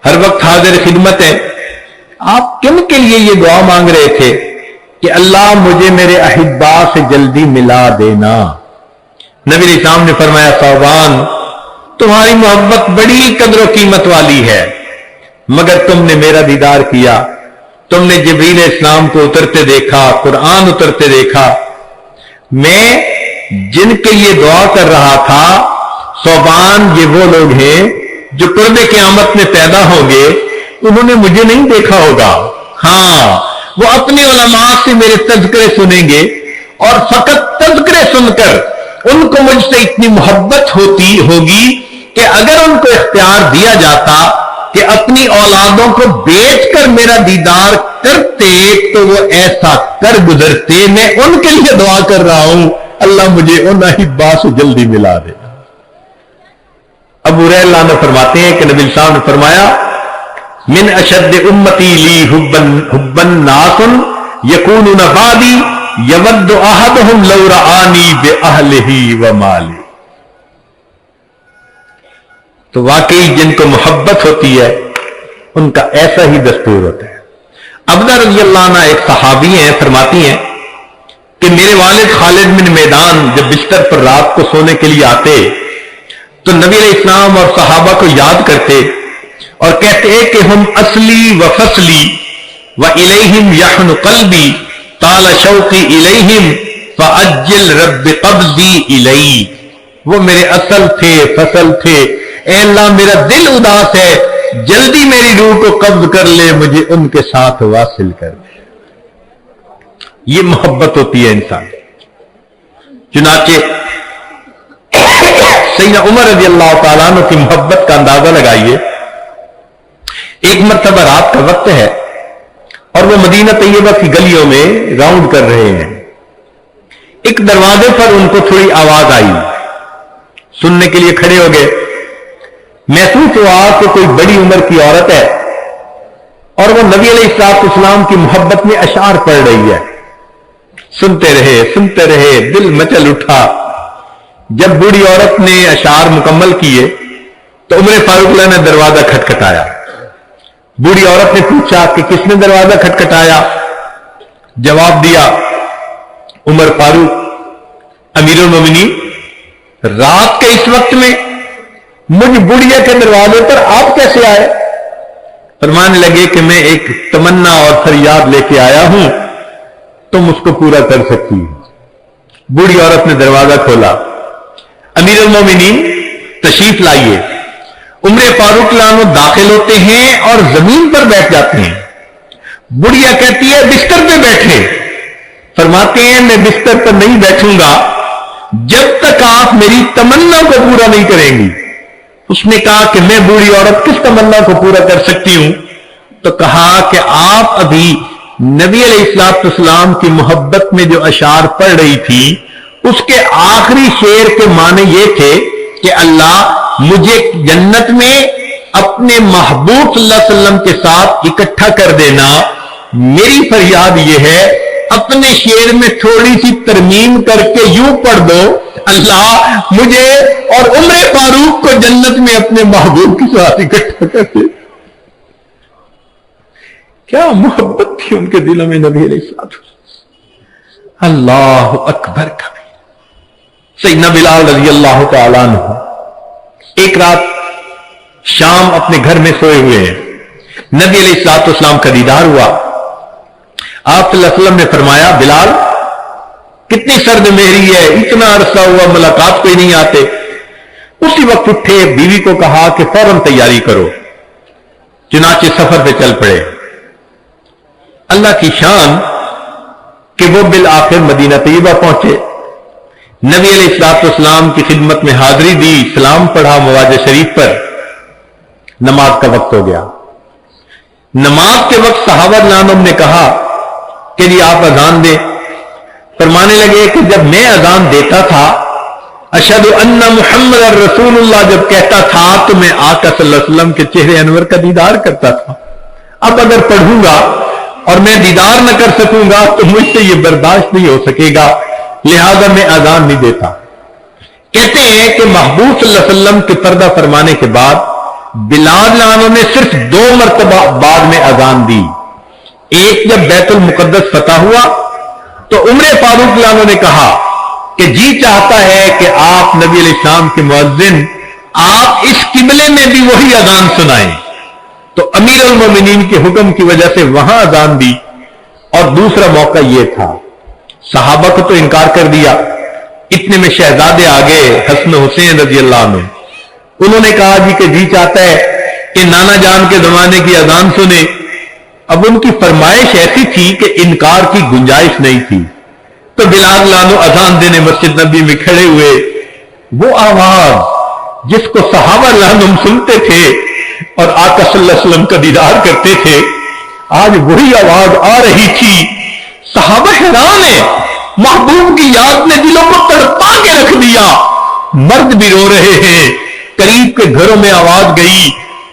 ہر وقت حاضر خدمت ہیں, آپ کن کے لیے یہ دعا مانگ رہے تھے کہ اللہ مجھے میرے احبا سے جلدی ملا دینا؟ نبی علیہ السلام نے فرمایا صوبان تمہاری محبت بڑی قدر و قیمت والی ہے, مگر تم نے میرا دیدار کیا, تم نے جبریل علیہ السلام کو اترتے دیکھا, قرآن اترتے دیکھا. میں جن کے لیے دعا کر رہا تھا صوبان یہ وہ لوگ ہیں جو قرب قیامت میں پیدا ہوں گے, انہوں نے مجھے نہیں دیکھا ہوگا, ہاں وہ اپنے علماء سے میرے تذکرے سنیں گے اور فقط تذکرے سن کر ان کو مجھ سے اتنی محبت ہوگی کہ اگر ان کو اختیار دیا جاتا کہ اپنی اولادوں کو بیچ کر میرا دیدار کرتے تو وہ ایسا کر گزرتے. میں ان کے لیے دعا کر رہا ہوں اللہ مجھے ان احبا سے جلدی ملا دے. ابو ہریرہ اللہ نے فرماتے ہیں کہ نبی صاحب نے فرمایا من اشد امتی لی حبن ناس یکونون بعدی یود احدہم لو رآنی بأہلہ ومالی. تو واقعی جن کو محبت ہوتی ہے ان کا ایسا ہی دستور ہوتا ہے. عبدہ رضی اللہ عنہ ایک صحابی ہیں, فرماتی ہیں کہ میرے والد خالد بن میدان جب بستر پر رات کو سونے کے لیے آتے تو نبی علیہ السلام اور صحابہ کو یاد کرتے اور کہتے کہ ہم اصلی و فصلی و الیہم یحن قلبی طال شوقی الیہم فاجل رب قبضی الی. وہ میرے اصل تھے, فصل تھے, اے اللہ میرا دل اداس ہے جلدی میری روح کو قبض کر لے, مجھے ان کے ساتھ واصل کر دے. یہ محبت ہوتی ہے انسان. چنانچہ سیدنا عمر رضی اللہ تعالیٰ عنہ کی محبت کا اندازہ لگائیے. ایک مرتبہ رات کا وقت ہے اور وہ مدینہ طیبہ کی گلیوں میں راؤنڈ کر رہے ہیں. ایک دروازے پر ان کو تھوڑی آواز آئی, سننے کے لیے کھڑے ہو گئے. محسوس ہوا کہ کوئی بڑی عمر کی عورت ہے اور وہ نبی علیہ الصلوۃ والسلام کی محبت میں اشعار پڑھ رہی ہے. سنتے رہے, دل مچل اٹھا. جب بوڑھی عورت نے اشعار مکمل کیے تو عمر فاروق اللہ نے دروازہ کھٹکھٹایا. بوڑھی عورت نے پوچھا کہ کس نے دروازہ کھٹکھٹایا؟ جواب دیا عمر فاروق امیر المومنین, رات کے اس وقت میں مجھ بڑھیا کے دروازے پر آپ کیسے آئے؟ فرمانے لگے کہ میں ایک تمنا اور فریاد لے کے آیا ہوں, تم اس کو پورا کر سکتی ہو. بوڑھی عورت نے دروازہ کھولا. امیر المومنین تشریف لائیے. عمر فاروق لانو داخل ہوتے ہیں اور زمین پر بیٹھ جاتے ہیں. بڑھیا کہتی ہے بستر پہ بیٹھے. فرماتے ہیں میں بستر پر نہیں بیٹھوں گا جب تک آپ میری تمنا کو پورا نہیں کریں گی. اس نے کہا کہ میں بوڑھی عورت کس تمنا کو پورا کر سکتی ہوں؟ تو کہا کہ آپ ابھی نبی علیہ الصلوۃ والسلام کی محبت میں جو اشعار پڑھ رہی تھی اس کے آخری شعر کے معنی یہ تھے کہ اللہ مجھے جنت میں اپنے محبوب صلی اللہ علیہ وسلم کے ساتھ اکٹھا کر دینا، میری فریاد یہ ہے اپنے شعر میں تھوڑی سی ترمیم کر کے یوں پڑھ دو، اللہ مجھے اور عمر فاروق کو جنت میں اپنے محبوب کے ساتھ اکٹھا کر دے۔ کیا محبت تھی ان کے دلوں میں نبی علیہ الصلوۃ والسلام۔ اللہ اکبر کبیر۔ سیدنا بلال رضی اللہ تعالیٰ عنہ ایک رات شام اپنے گھر میں سوئے ہوئے ہیں، نبی علیہ الصلوۃ والسلام کا دیدار ہوا۔ آپ صلی اللہ علیہ وسلم نے فرمایا بلال کتنی سرد مہری ہے، اتنا عرصہ ہوا ملاقات کوئی نہیں آتے۔ اسی وقت اٹھے، بیوی کو کہا کہ فوراً تیاری کرو، چنانچہ سفر پہ چل پڑے۔ اللہ کی شان کہ وہ بالآخر مدینہ طیبہ پہنچے، نبی علیہ الصلوۃ والسلام کی خدمت میں حاضری دی، سلام پڑھا مواج شریف پر، نماز کا وقت ہو گیا۔ نماز کے وقت صحابہ رضوان نے کہا کہ جی آپ اذان دیں۔ فرمانے لگے کہ جب میں اذان دیتا تھا اشہد ان محمد رسول اللہ جب کہتا تھا تو میں آقا صلی اللہ علیہ وسلم کے چہرے انور کا دیدار کرتا تھا، اب اگر پڑھوں گا اور میں دیدار نہ کر سکوں گا تو مجھ سے یہ برداشت نہیں ہو سکے گا، لہذا میں اذان نہیں دیتا۔ کہتے ہیں کہ محبوب صلی اللہ علیہ وسلم کے پردہ فرمانے کے بعد بلال عنہ نے صرف 2 مرتبہ بعد میں اذان دی۔ ایک جب بیت المقدس فتح ہوا تو عمر فاروق عنہ نے کہا کہ جی چاہتا ہے کہ آپ نبی علیہ السلام کے مؤذن آپ اس قبلے میں بھی وہی اذان سنائیں، تو امیر المومنین کے حکم کی وجہ سے وہاں اذان دی۔ اور دوسرا موقع یہ تھا، صحابہ کو تو انکار کر دیا، اتنے میں شہزادے آگے حسن حسین رضی اللہ عنہ، انہوں نے کہا جی کہ جی چاہتا ہے کہ نانا جان کے زمانے کی اذان سنے۔ اب ان کی فرمائش ایسی تھی کہ انکار کی گنجائش نہیں تھی، تو بلال لانو اذان دینے مسجد نبی میں کھڑے ہوئے، وہ آواز جس کو صحابہ لانم سنتے تھے اور آقا صلی اللہ علیہ وسلم کا دیدار کرتے تھے، آج وہی آواز آ رہی تھی۔ صحابہ حیران ہیں، محبوب کی یاد نے دلوں کو تڑپا کے رکھ دیا، مرد بھی رو رہے ہیں، قریب کے گھروں میں آواز گئی،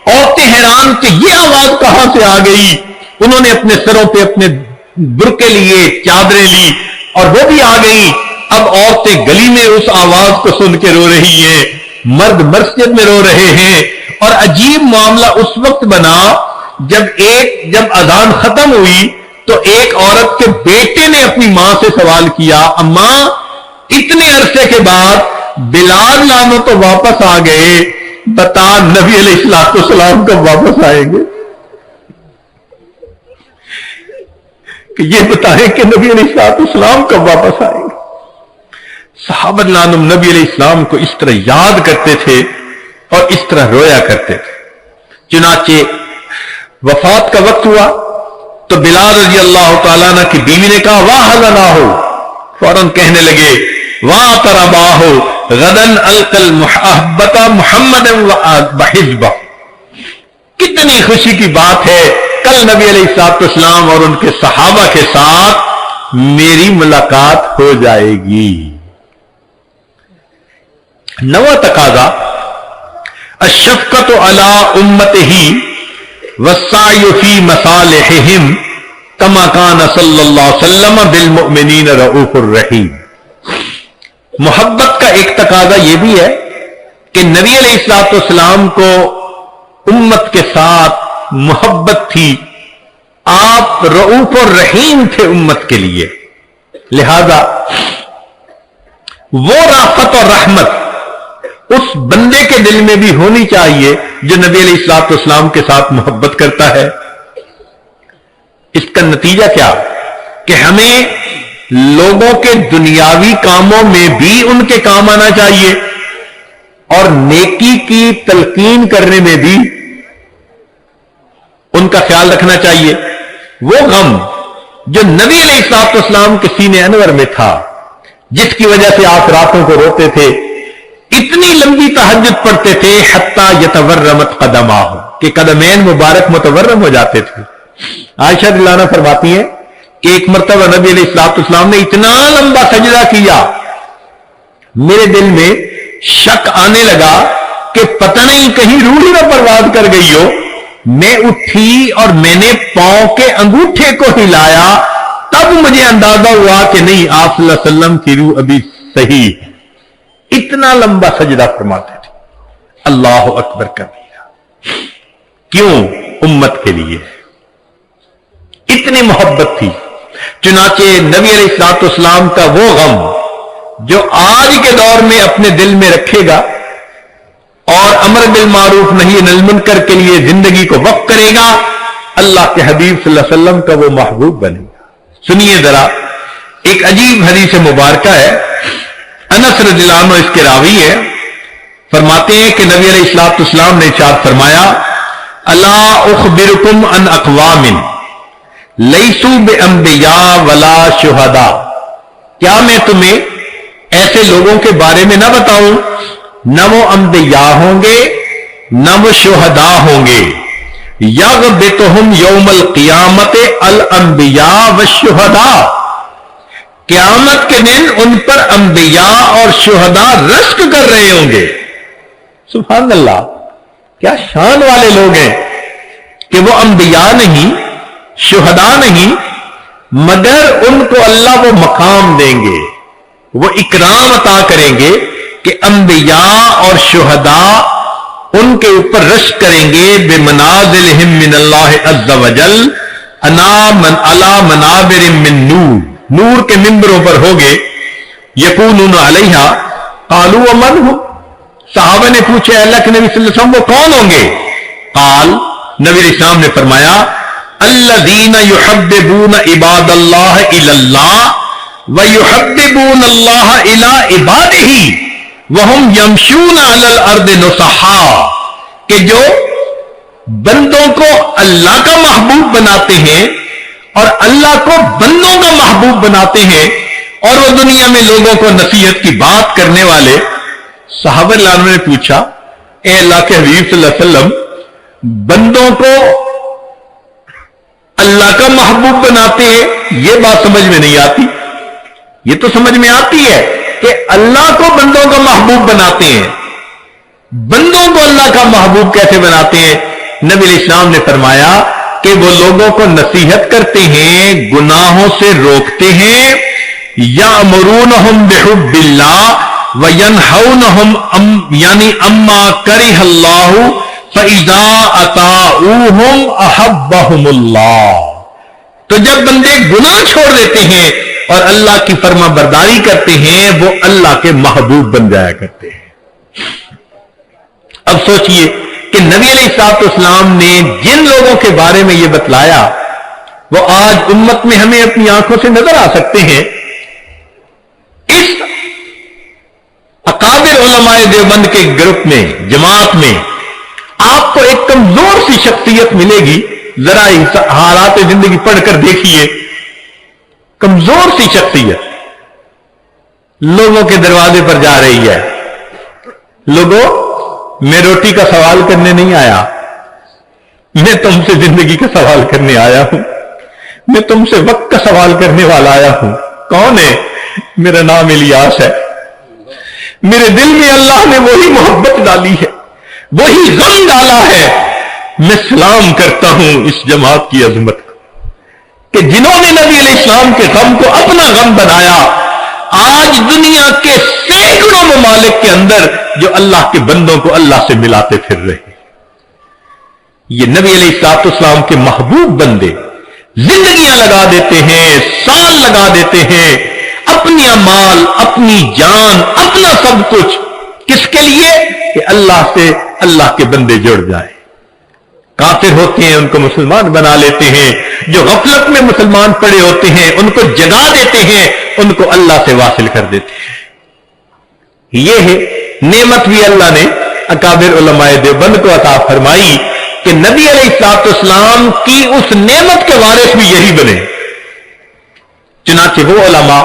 عورتیں حیران کہ یہ آواز کہاں سے آ گئی، انہوں نے اپنے سروں پہ اپنے برقعے لیے، چادریں لی اور وہ بھی آ گئی۔ اب عورتیں گلی میں اس آواز کو سن کے رو رہی ہیں، مرد مسجد میں رو رہے ہیں، اور عجیب معاملہ اس وقت بنا جب اذان ختم ہوئی تو ایک عورت کے بیٹے نے اپنی ماں سے سوال کیا، اماں اتنے عرصے کے بعد بلال لانو تو واپس آ گئے، بتا نبی علیہ الصلوۃ والسلام کب واپس آئیں گے؟ کہ یہ بتائیں کہ نبی علیہ الصلوۃ والسلام کب واپس آئیں گے؟ صحابہ لانم نبی علیہ السلام کو اس طرح یاد کرتے تھے اور اس طرح رویا کرتے تھے۔ چنانچہ وفات کا وقت ہوا تو بلال رضی اللہ تعالیٰ عنہ کی بیوی نے کہا واہ حزنا ہو، فوراً کہنے لگے واہ تربا ہو غدن القل محبت محمد وحزبہ، کتنی خوشی کی بات ہے، کل نبی علیہ الصلوۃ والسلام اور ان کے صحابہ کے ساتھ میری ملاقات ہو جائے گی۔ نواں تقاضا الشفقۃ علی امتہ والسعی فی مصالحہم کما کان صلی اللہ علیہ وسلم بالمؤمنین رؤوف الرحیم۔ محبت کا ایک تقاضا یہ بھی ہے کہ نبی علیہ الصلوۃ والسلام کو امت کے ساتھ محبت تھی، آپ رؤوف الرحیم تھے امت کے لیے، لہذا وہ رافت اور رحمت اس بندے کے دل میں بھی ہونی چاہیے جو نبی علیہ الصلوۃ والسلام کے ساتھ محبت کرتا ہے۔ اس کا نتیجہ کیا کہ ہمیں لوگوں کے دنیاوی کاموں میں بھی ان کے کام آنا چاہیے اور نیکی کی تلقین کرنے میں بھی ان کا خیال رکھنا چاہیے۔ وہ غم جو نبی علیہ الصلوۃ والسلام کے سینے انور میں تھا، جس کی وجہ سے آپ راتوں کو روتے تھے، اتنی لمبی تہجد پڑھتے تھے حتی یتورمت قدماہ کہ قدمین مبارک متورم ہو جاتے تھے. عائشہ رضی اللہ عنہا فرماتی ہیں کہ ایک مرتبہ نبی علیہ الصلوۃ والسلام نے اتنا لمبا سجدہ کیا، میرے دل میں شک آنے لگا کہ پتہ نہیں کہیں روح ہی نہ پرواز کر گئی ہو. میں اٹھی اور میں نے پاؤں کے انگوٹھے کو ہلایا، تب مجھے اندازہ ہوا کہ نہیں، آپ صلی اللہ علیہ وسلم کی روح ابھی صحیح ہے. اتنا لمبا سجدہ فرماتے تھے. اللہ اکبر کبیرہ. کیوں؟ امت کے لیے اتنی محبت تھی. چنانچہ نبی علیہ الصلوۃ والسلام کا وہ غم جو آج کے دور میں اپنے دل میں رکھے گا اور امر بالمعروف نہی عن المنکر کے لیے زندگی کو وقف کرے گا، اللہ کے حبیب صلی اللہ علیہ وسلم کا وہ محبوب بنے گا. سنیے ذرا، ایک عجیب حدیث مبارکہ ہے. انس رضی اللہ عنہ اس کے راوی ہے. فرماتے ہیں کہ نبی علیہ الصلوۃ والسلام نے ارشاد فرمایا، الا اخبرکم عن اقوام لیسوا بانبیاء ولا شہداء. کیا میں تمہیں ایسے لوگوں کے بارے میں نہ بتاؤں، نہ وہ انبیاء ہوں گے نہ وہ شہداء ہوں گے. یغبطہم یوم القیامت الانبیاء والشہداء. قیامت کے دن ان پر انبیاء اور شہداء رشک کر رہے ہوں گے. سبحان اللہ، کیا شان والے لوگ ہیں کہ وہ انبیاء نہیں، شہداء نہیں، مگر ان کو اللہ وہ مقام دیں گے، وہ اکرام عطا کریں گے کہ انبیاء اور شہداء ان کے اوپر رشک کریں گے. بمنازلہم من اللہ عز وجل علی منابر من نور. نور کے ممبروں پر ہوگے. یکونون علیہا قالوا ومن ہم. صحابہ نے پوچھے اللہ کے نبی صلی اللہ علیہ وسلم وہ کون ہوں گے؟ قال، نبی علیہ السلام نے فرمایا، الذین یحببون عباد اللہ الی اللہ ویحببون اللہ الی عبادہ وہم یمشون علی الارض نصحا. کہ جو بندوں کو اللہ کا محبوب بناتے ہیں اور اللہ کو بندوں کا محبوب بناتے ہیں، اور وہ دنیا میں لوگوں کو نصیحت کی بات کرنے والے. صحابہ نے پوچھا، اے اللہ کے حبیب صلی اللہ علیہ وسلم، بندوں کو اللہ کا محبوب بناتے ہیں، یہ بات سمجھ میں نہیں آتی. یہ تو سمجھ میں آتی ہے کہ اللہ کو بندوں کا محبوب بناتے ہیں، بندوں کو اللہ کا محبوب کیسے بناتے ہیں؟ نبی علیہ السلام نے فرمایا کہ وہ لوگوں کو نصیحت کرتے ہیں، گناہوں سے روکتے ہیں. یأمرونہم بحب اللہ وینہونہم یعنی اما کرہ اللہ فَإِذَا أَطَاعُوهُمْ أَحَبَّهُمُ اللَّهُ. تو جب بندے گناہ چھوڑ دیتے ہیں اور اللہ کی فرما برداری کرتے ہیں، وہ اللہ کے محبوب بن جایا کرتے ہیں. اب سوچئے کہ نبی علیہ الصلوۃ والسلام نے جن لوگوں کے بارے میں یہ بتلایا وہ آج امت میں ہمیں اپنی آنکھوں سے نظر آ سکتے ہیں. اس اکابر علماء دیوبند کے گروپ میں، جماعت میں آپ کو ایک کمزور سی شخصیت ملے گی. ذرا حالات زندگی پڑھ کر دیکھیے. کمزور سی شخصیت لوگوں کے دروازے پر جا رہی ہے. لوگوں، میں روٹی کا سوال کرنے نہیں آیا، میں تم سے زندگی کا سوال کرنے آیا ہوں، میں تم سے وقت کا سوال کرنے والا آیا ہوں. کون ہے؟ میرا نام الیاس ہے. میرے دل میں اللہ نے وہی محبت ڈالی ہے، وہی غم ڈالا ہے. میں سلام کرتا ہوں اس جماعت کی عظمت کو کہ جنہوں نے نبی علیہ السلام کے غم کو اپنا غم بنایا. آج دنیا کے سینکڑوں ممالک کے اندر جو اللہ کے بندوں کو اللہ سے ملاتے پھر رہے ہیں، یہ نبی علیہ الصلوۃ والسلام کے محبوب بندے زندگیاں لگا دیتے ہیں، سال لگا دیتے ہیں، اپنی مال، اپنی جان، اپنا سب کچھ. کس کے لیے؟ کہ اللہ سے اللہ کے بندے جڑ جائیں. کافر ہوتے ہیں ان کو مسلمان بنا لیتے ہیں، جو غفلت میں مسلمان پڑے ہوتے ہیں ان کو جگا دیتے ہیں، ان کو اللہ سے واصل کر دیتے ہیں. یہ ہے نعمت بھی اللہ نے اکابر علماء دیوبند کو عطا فرمائی کہ نبی علیہ الصلوۃ والسلام کی اس نعمت کے وارث بھی یہی بنے. چنانچہ وہ علماء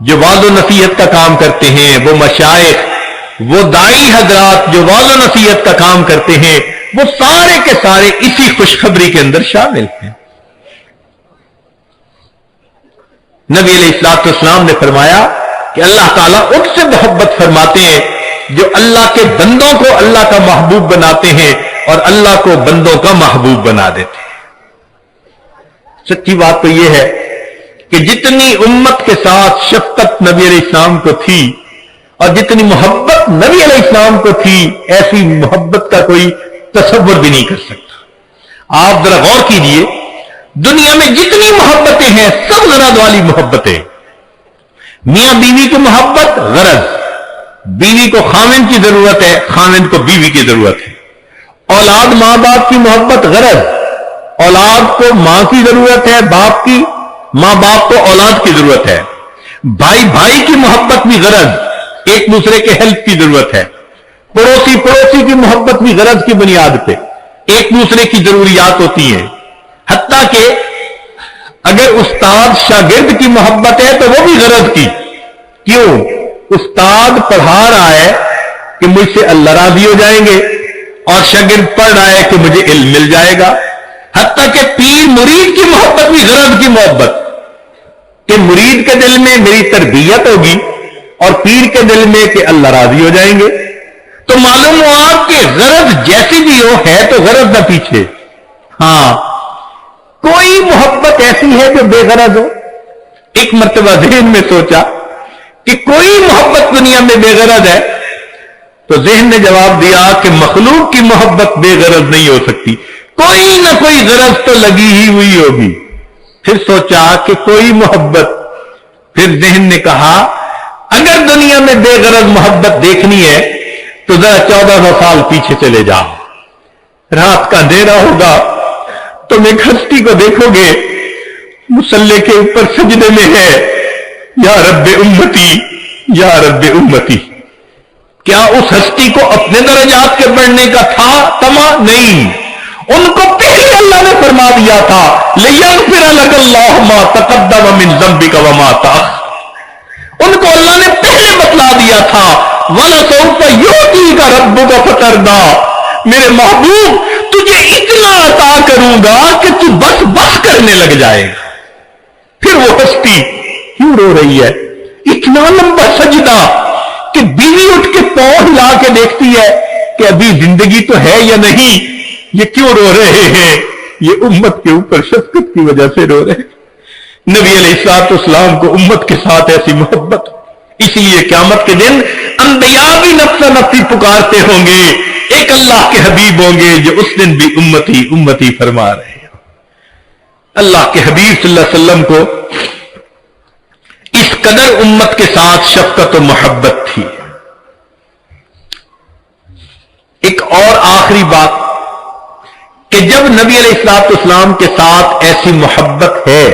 جو وعظ و نصیحت کا کام کرتے ہیں، وہ مشائخ وہ دائی حضرات جو واض و نصیحت کا کام کرتے ہیں وہ سارے کے سارے اسی خوشخبری کے اندر شامل ہیں۔ نبی علیہ الصلوۃ والسلام نے فرمایا کہ اللہ تعالیٰ ان سے محبت فرماتے ہیں جو اللہ کے بندوں کو اللہ کا محبوب بناتے ہیں اور اللہ کو بندوں کا محبوب بنا دیتے ہیں۔ سچی بات تو یہ ہے کہ جتنی امت کے ساتھ شفقت نبی علیہ السلام کو تھی اور جتنی محبت نبی علیہ السلام کو تھی، ایسی محبت کا کوئی تصور بھی نہیں کر سکتا۔ آپ ذرا غور کیجئے، دنیا میں جتنی محبتیں ہیں سب غرض والی محبتیں، میاں بیوی کی محبت غرض، بیوی کو خاوند کی ضرورت ہے، خاوند کو بیوی کی ضرورت ہے، اولاد ماں باپ کی محبت غرض، اولاد کو ماں کی ضرورت ہے، باپ کی، ماں باپ کو اولاد کی ضرورت ہے، بھائی بھائی کی محبت بھی غرض، ایک دوسرے کے ہیلپ کی ضرورت ہے، پڑوسی پڑوسی کی محبت بھی غرض کی بنیاد پہ ایک دوسرے کی ضروریات ہوتی ہیں، حتیٰ کہ اگر استاد شاگرد کی محبت ہے تو وہ بھی غرض کی۔ کیوں؟ استاد پڑھا رہا ہے کہ مجھ سے اللہ راضی ہو جائیں گے اور شاگرد پڑھ رہا ہے کہ مجھے علم مل جائے گا۔ حتیٰ کہ پیر مرید کی محبت بھی غرض کی محبت، کہ مرید کے دل میں میری تربیت ہوگی اور پیر کے دل میں کہ اللہ راضی ہو جائیں گے۔ تو معلوم ہوا کہ غرض جیسی بھی ہو ہے تو غرض نہ پیچھے۔ ہاں، کوئی محبت ایسی ہے جو بے غرض ہو؟ ایک مرتبہ ذہن میں سوچا کہ کوئی محبت دنیا میں بے غرض ہے، تو ذہن نے جواب دیا کہ مخلوق کی محبت بے غرض نہیں ہو سکتی، کوئی نہ کوئی غرض تو لگی ہی ہوئی ہوگی۔ پھر سوچا کہ کوئی محبت، پھر ذہن نے کہا اگر دنیا میں بے غرض محبت دیکھنی ہے تو ذرا 1400 سال پیچھے چلے جاؤ، رات کا اندھیرا ہوگا، تم ایک ہستی کو دیکھو گے مصلی کے اوپر سجدے میں ہے، یا رب امتی یا رب امتی۔ کیا اس ہستی کو اپنے درجات کے بڑھنے کا تھا تما؟ نہیں، ان کو پہلے اللہ نے فرما دیا تھا لِيَغْفِرَ لَكَ اللَّهُ مَا تَقَدَّمَ مِن ذَنبِكَ وَمَا تَأَخَّرَ۔ ان کو اللہ نے پہلے بتلا دیا تھا وَلَسَوْفَ يُعْطِيكَ رَبُّكَ فَتَرْضَىٰ، میرے محبوب تجھے اتنا عطا کروں گا کہ تو بس بس کرنے لگ جائے گا۔ پھر وہ ہستی کیوں رو رہی ہے؟ اتنا لمبا سجدہ کہ بیوی اٹھ کے پاؤں ہلا کے دیکھتی ہے کہ ابھی زندگی تو ہے یا نہیں، یہ کیوں رو رہے ہیں؟ یہ امت کے اوپر شفقت کی وجہ سے رو رہے ہیں۔ نبی علیہ الصلوۃ والسلام کو امت کے ساتھ ایسی محبت، اس لیے قیامت کے دن انبیاء بھی نفس نفسی پکارتے ہوں گے، ایک اللہ کے حبیب ہوں گے جو اس دن بھی امتی امتی فرما رہے ہیں۔ اللہ کے حبیب صلی اللہ علیہ وسلم کو اس قدر امت کے ساتھ شفقت و محبت تھی۔ ایک اور آخری بات کہ جب نبی علیہ الصلوۃ والسلام کے ساتھ ایسی محبت ہے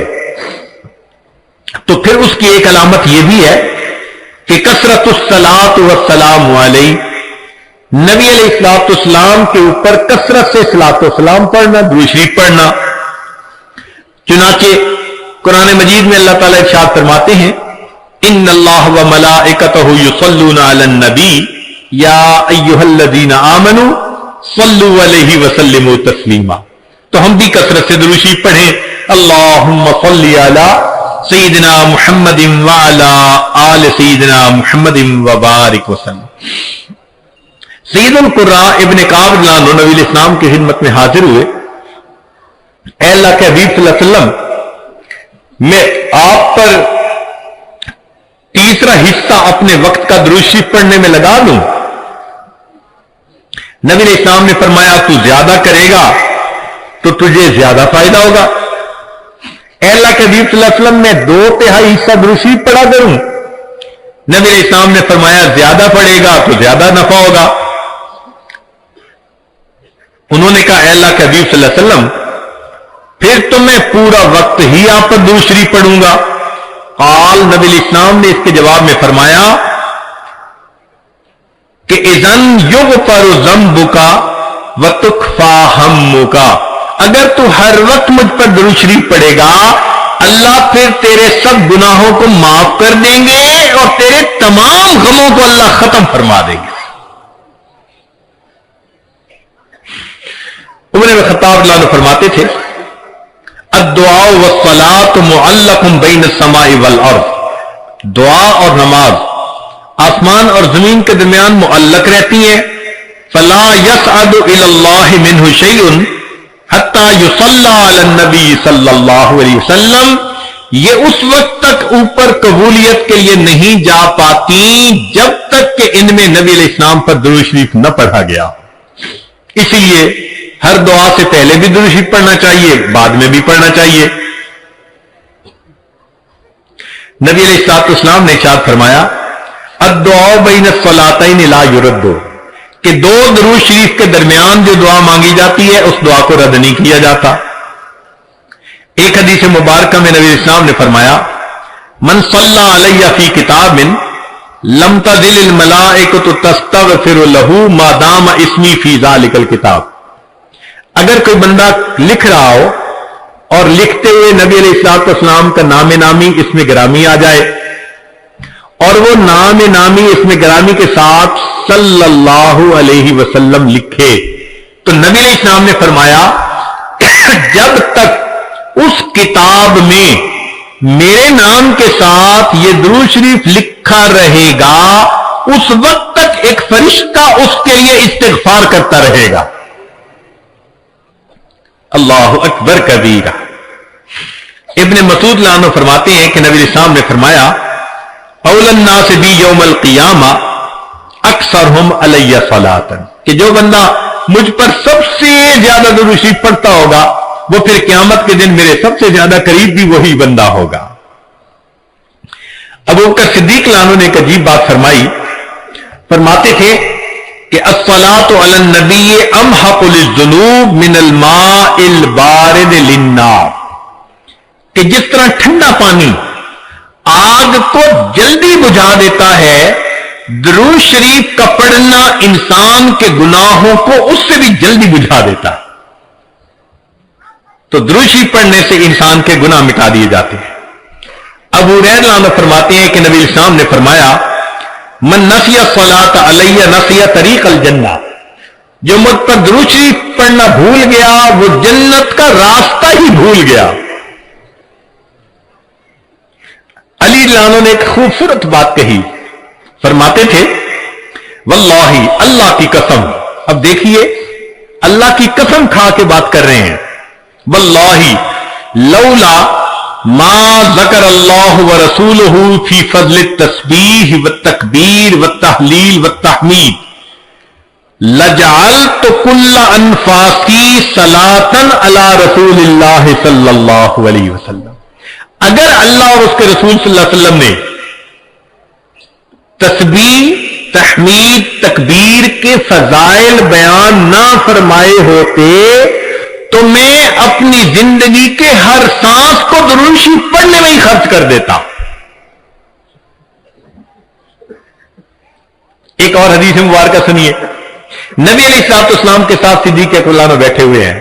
تو پھر اس کی ایک علامت یہ بھی ہے کہ کثرت الصلاۃ والسلام علیہ، نبی علیہ الصلوۃ والسلام کے اوپر کثرت سے صلاۃ والسلام پڑھنا، درود شریف پڑھنا۔ چنانچہ قرآن مجید میں اللہ تعالیٰ ارشاد فرماتے ہیں ان اللہ وملائکتہ یصلون علی النبی یا ایھا الذین آمنوا صلوا علیہ وسلموا تسلیما۔ تو ہم بھی کثرت سے درود شریف پڑھیں، اللہم صلی علی سیدنا محمد وعلی آل سیدنا محمد وبارک وسلم۔ سید القراء ابن کعب رضی اللہ عنہ نبی علیہ السلام کی خدمت میں حاضر ہوئے، اے اللہ کے حبیب صلی اللہ علیہ وسلم، میں آپ پر تیسرا حصہ اپنے وقت کا درود شریف پڑھنے میں لگا دوں؟ نبی علیہ السلام نے فرمایا تو زیادہ کرے گا تو تجھے زیادہ فائدہ ہوگا۔ اے اللہ کے حبیب صلی اللہ علیہ وسلم، میں 2/3 حصہ درود شریف پڑھا کروں؟ نبی علیہ السلام نے فرمایا زیادہ پڑھے گا تو زیادہ نفع ہوگا۔ انہوں نے کہا اے اللہ کے حبیب صلی اللہ علیہ وسلم، پھر تو میں پورا وقت ہی آپ پر درود شریف پڑھوں گا۔ قال، نبی علیہ السلام نے اس کے جواب میں فرمایا کہ اذن یغفر ذنبک وتکفی ہمک، اگر تو ہر وقت مجھ پر درود شریف پڑھے گا اللہ پھر تیرے سب گناہوں کو معاف کر دیں گے اور تیرے تمام غموں کو اللہ ختم فرما دیں گے۔ عمر بن خطاب رضی اللہ عنہ فرماتے تھے الدعاء والصلاۃ معلق بین السماء والارض، دعا اور نماز آسمان اور زمین کے درمیان معلق رہتی ہیں. فلا يصعد الى الله منه شيء حتى يصلى على النبي صلی اللہ علیہ وسلم، یہ اس وقت تک اوپر قبولیت کے لیے نہیں جا پاتی جب تک کہ ان میں نبی علیہ السلام پر درود شریف نہ پڑھا گیا. اسی لیے ہر دعا سے پہلے بھی درود شریف پڑھنا چاہیے، بعد میں بھی پڑھنا چاہیے. نبی علیہ السلام نے ارشاد فرمایا الدعاء بین الصلاتین لا یرد، کہ دو درود شریف کے درمیان جو دعا مانگی جاتی ہے اس دعا کو رد نہیں کیا جاتا. ایک حدیث مبارکہ میں نبی اسلام نے فرمایا من صلی علیہ فی کتاب لم تزل الملائکۃ تستغفر له ما دام اسمی فی ذلک الکتاب، اگر کوئی بندہ لکھ رہا ہو اور لکھتے ہوئے نبی علیہ السلام کا نام نامی اس میں گرامی آ جائے اور وہ نام نامی اس میں گرامی کے ساتھ صلی اللہ علیہ وسلم لکھے، تو نبی علیہ السلام نے فرمایا جب تک اس کتاب میں میرے نام کے ساتھ یہ درود شریف لکھا رہے گا اس وقت تک ایک فرشتہ اس کے لیے استغفار کرتا رہے گا. اللہ اکبر کبیرہ. ابن مسعود رضی اللہ عنہ فرماتے ہیں کہ نبی اسلام نے فرمایا اول الناس بی یوم القیامہ اکثرہم علی صلاۃ، کہ جو بندہ مجھ پر سب سے زیادہ درود شریف پڑھتا ہوگا وہ پھر قیامت کے دن میرے سب سے زیادہ قریب بھی وہی بندہ ہوگا. ابو بکر صدیق رضی اللہ عنہ نے ایک عجیب بات فرمائی، فرماتے تھے کہ الصلاۃ علی النبی امحق للذنوب من الماء البارد للنار، کہ جس طرح ٹھنڈا پانی آگ کو جلدی بجھا دیتا ہے، درود شریف کا پڑھنا انسان کے گناہوں کو اس سے بھی جلدی بجھا دیتا ہے. تو درود شریف پڑھنے سے انسان کے گناہ مٹا دیے جاتے ہیں. ابو ہریرہ عنہ فرماتے ہیں کہ نبی اسلام نے فرمایا من نسی الصلاۃ علیہ نسی طریق الجنہ، جو مجھ پر درود شریف پڑھنا بھول گیا وہ جنت کا راستہ ہی بھول گیا. علی رضی اللہ عنہ نے ایک خوبصورت بات کہی، فرماتے تھے واللہ، اللہ کی قسم، اب دیکھیے اللہ کی قسم کھا کے بات کر رہے ہیں، واللہ لولا ما ذکر اللہ ورسولہ فی فضل التسبیح والتکبیر والتحلیل والتحمید لجعلت کل انفاسی صلاۃ علی رسول اللہ صلی اللہ علیہ وسلم. اگر اللہ اور اس کے رسول صلی اللہ علیہ وسلم نے تسبیح تحمید تکبیر کے فضائل بیان نہ فرمائے ہوتے تو میں اپنی زندگی کے ہر سانس کو درود شریف پڑھنے میں ہی خرچ کر دیتا. ایک اور حدیث مبارکہ سنیے. نبی علیہ السلام کے ساتھ صدیق اکبر میں بیٹھے ہوئے ہیں.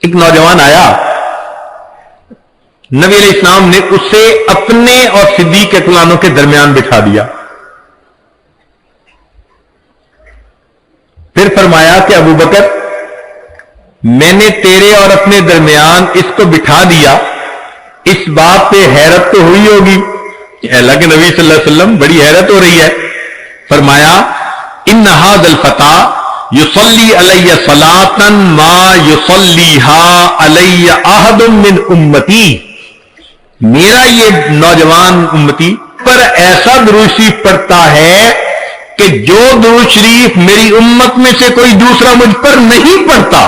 ایک نوجوان آیا، نبی علیہ السلام نے اسے اپنے اور صدیق اکبر کے درمیان بٹھا دیا. پھر فرمایا کہ ابو بکر، میں نے تیرے اور اپنے درمیان اس کو بٹھا دیا، اس بات پہ حیرت تو ہوئی ہوگی. اللہ کے نبی صلی اللہ علیہ وسلم بڑی حیرت ہو رہی ہے. فرمایا ان ھذا الفتى یصلی علی صلاۃ ما یصلیھا علی احد من امتی، میرا یہ نوجوان امتی پر ایسا درود شریف پڑھتا ہے کہ جو درود شریف میری امت میں سے کوئی دوسرا مجھ پر نہیں پڑھتا.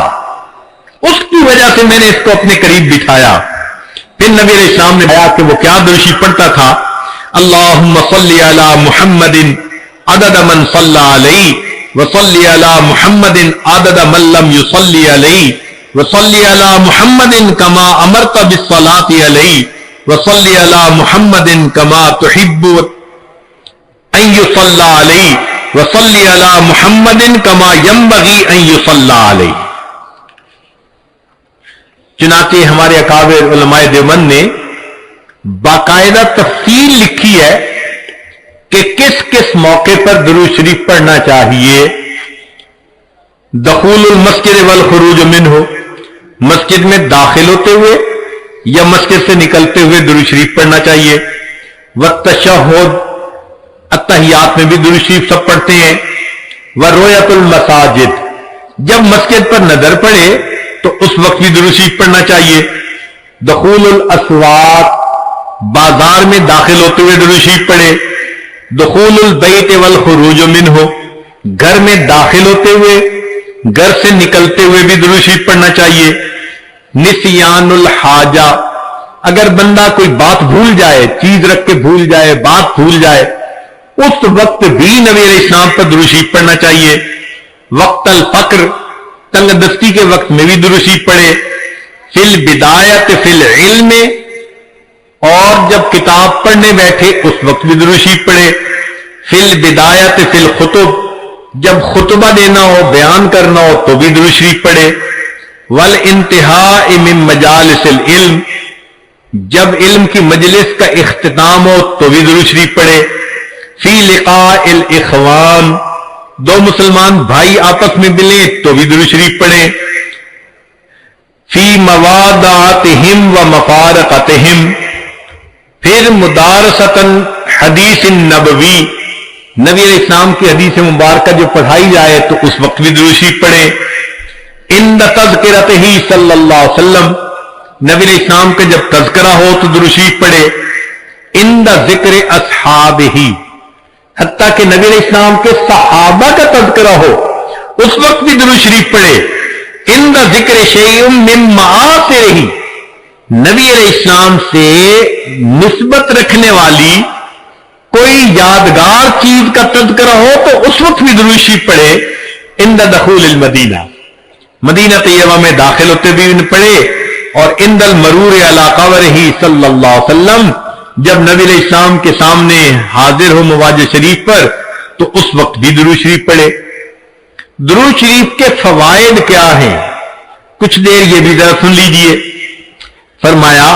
اس کی وجہ سے میں نے اس کو اپنے قریب بٹھایا. پھر نبی علیہ السلام نے کہا کہ وہ کیا درود شریف پڑھتا تھا، اللہم صلی علی محمد عدد من صلی علیہ وصلی علی محمد عدد من لم یصلی علیہ وصلی علی محمد کما امرت بالصلاۃ علیہ وصلی علی محمد کما تحب ان یصلی علیہ وصلی علی محمد کما ینبغی ان یصلی علیہ. چنانچہ ہمارے اکابر علماء دیوبند نے باقاعدہ تفصیل لکھی ہے کہ کس کس موقع پر درود شریف پڑھنا چاہیے. دخول المسجد والخروج منہ، مسجد میں داخل ہوتے ہوئے یا مسجد سے نکلتے ہوئے درود شریف پڑھنا چاہیے۔ والتشہد، اتحیات میں بھی درود شریف سب پڑھتے ہیں۔ ورؤیت المساجد، جب مسجد پر نظر پڑے تو اس وقت بھی درود شریف پڑھنا چاہیے۔ دخول الاسواق، بازار میں داخل ہوتے ہوئے درود شریف پڑھے۔ دخول البیت والخروج منہ، گھر میں داخل ہوتے ہوئے گھر سے نکلتے ہوئے بھی درود شریف پڑھنا چاہیے۔ نسیان الحاجہ، اگر بندہ کوئی بات بھول جائے، چیز رکھ کے بھول جائے، بات بھول جائے، اس وقت بھی نبی علیہ السلام پر درود شریف پڑھنا چاہیے۔ وقت الفقر، تنگ دستی کے وقت میں بھی درود شریف پڑھے۔ فی البدایت فی العلم، اور جب کتاب پڑھنے بیٹھے اس وقت بھی درود شریف پڑھے۔ فی البدایت فی الخطب، جب خطبہ دینا ہو، بیان کرنا ہو تو بھی درود شریف پڑھے۔ والانتہاء من مجالس العلم، جب علم کی مجلس کا اختتام ہو تو بھی درود شریف پڑھے۔ فی لقاء الاخوان، دو مسلمان بھائی آپس میں ملیں تو بھی درود شریف پڑھیں۔ فی موادعتہم و مفارقتہم، پھر مدارستاً حدیث نبوی، نبی علیہ السلام کی حدیث مبارکہ جو پڑھائی جائے تو اس وقت بھی درود شریف پڑھیں۔ عند تذکرتہ صلی اللہ علیہ وسلم، نبی علیہ السلام کا جب تذکرہ ہو تو درود شریف پڑھے۔ عند ذکر اصحابہ، حتیٰ کہ نبی علیہ السلام کے صحابہ کا تذکرہ ہو اس وقت بھی درود شریف پڑھے۔ عند ذکر شیء من معاصرہ، نبی علیہ السلام سے نسبت رکھنے والی کوئی یادگار چیز کا تذکرہ ہو تو اس وقت بھی درود شریف پڑھے۔ عند دخول المدینہ، مدینہ طیبہ میں داخل ہوتے بھی پڑھے۔ اور عند المرور علی قبرہ صلی اللہ علیہ وسلم، جب نبی علیہ السلام کے سامنے حاضر ہو مواجہ شریف پر تو اس وقت بھی درود شریف پڑھے۔ درود شریف کے فوائد کیا ہیں، کچھ دیر یہ بھی ذرا سن لیجئے۔ فرمایا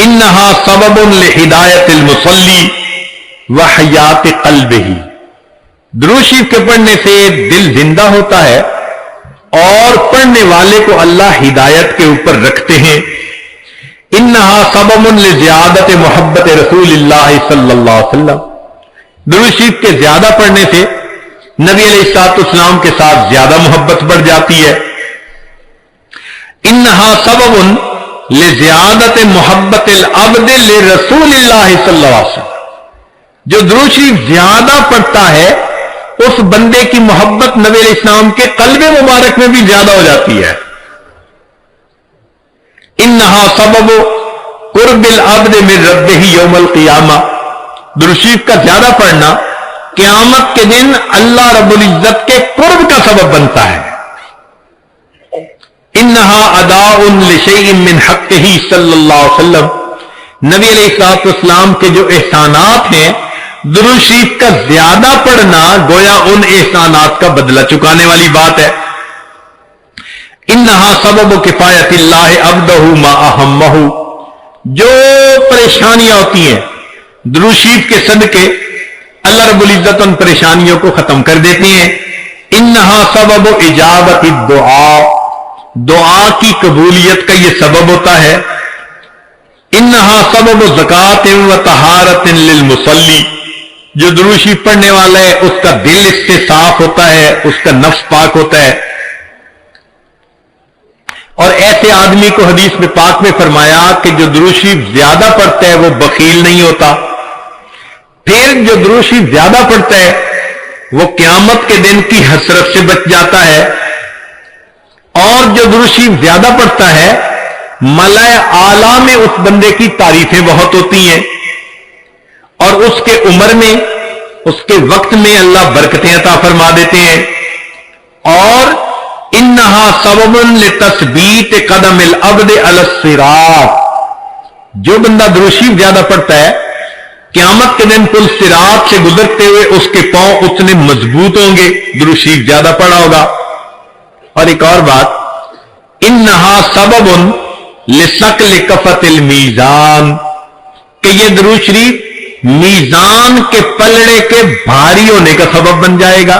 انہا سبب لہدایت المصلی وحیات قلبہ، درود شریف کے پڑھنے سے دل زندہ ہوتا ہے اور پڑھنے والے کو اللہ ہدایت کے اوپر رکھتے ہیں۔ انہا سبب لزیادت محبت رسول اللہ صلی اللہ علیہ وسلم، درود شریف کے زیادہ پڑھنے سے نبی علیہ الصلوۃ والسلام کے ساتھ زیادہ محبت بڑھ جاتی ہے۔ انہا سبب لزیادت محبت العبد لرسول اللہ صلی اللہ علیہ وسلم، جو درود شریف زیادہ پڑھتا ہے اس بندے کی محبت نبی علیہ السلام کے قلب مبارک میں بھی زیادہ ہو جاتی ہے۔ انہا سبب قرب العبد من ربہ یوم القیامہ، درود شریف کا زیادہ پڑھنا قیامت کے دن اللہ رب العزت کے قرب کا سبب بنتا ہے۔ انہا اداء لشیء من حقہ صلی اللہ علیہ وسلم، نبی علیہ الصلوۃ والسلام کے جو احسانات ہیں، درود شریف کا زیادہ پڑھنا گویا ان احسانات کا بدلہ چکانے والی بات ہے۔ انہا سبب کفایت اللہ عبدہ ما اہمہ، جو پریشانیاں ہوتی ہیں درود شریف کے صدقے اللہ رب العزت ان پریشانیوں کو ختم کر دیتے ہیں۔ انہا سبب اجابت الدعاء، دعا کی قبولیت کا یہ سبب ہوتا ہے۔ انہا سبب زکوٰۃ و طہارت للمصلی، جو درود شریف پڑھنے والا ہے اس کا دل اس سے صاف ہوتا ہے، اس کا نفس پاک ہوتا ہے۔ اور ایسے آدمی کو حدیث میں پاک میں فرمایا کہ جو درود شریف زیادہ پڑھتا ہے وہ بخیل نہیں ہوتا۔ پھر جو درود شریف زیادہ پڑھتا ہے وہ قیامت کے دن کی حسرت سے بچ جاتا ہے، اور جو درود شریف زیادہ پڑھتا ہے ملائے اعلیٰ میں اس بندے کی تعریفیں بہت ہوتی ہیں، اور اس کے عمر میں اس کے وقت میں اللہ برکتیں عطا فرما دیتے ہیں۔ اور انہا سبب لتثبیت قدم العبد علی الصراط، جو بندہ درود شریف زیادہ پڑھتا ہے قیامت کے دن پل صراط سے گزرتے ہوئے اس کے پاؤں اتنے مضبوط ہوں گے، درود شریف زیادہ پڑھا ہوگا۔ اور ایک اور بات، انہا سبب لثقل کفۃ المیزان، کہ یہ درود شریف میزان کے پلڑے کے بھاری ہونے کا سبب بن جائے گا۔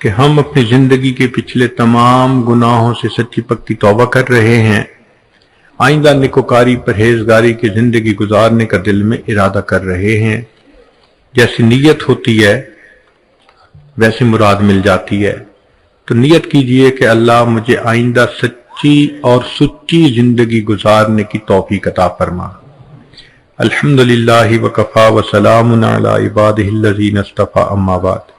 کہ ہم اپنی زندگی کے پچھلے تمام گناہوں سے سچی پکی توبہ کر رہے ہیں، آئندہ نیکوکاری پرہیزگاری کی زندگی گزارنے کا دل میں ارادہ کر رہے ہیں۔ جیسی نیت ہوتی ہے ویسی مراد مل جاتی ہے، تو نیت کیجئے کہ اللہ مجھے آئندہ سچی اور سچی زندگی گزارنے کی توفیق عطا فرما۔ الحمدللہ وکفی وسلام علی عبادہ الذین اصطفی، اما بعد۔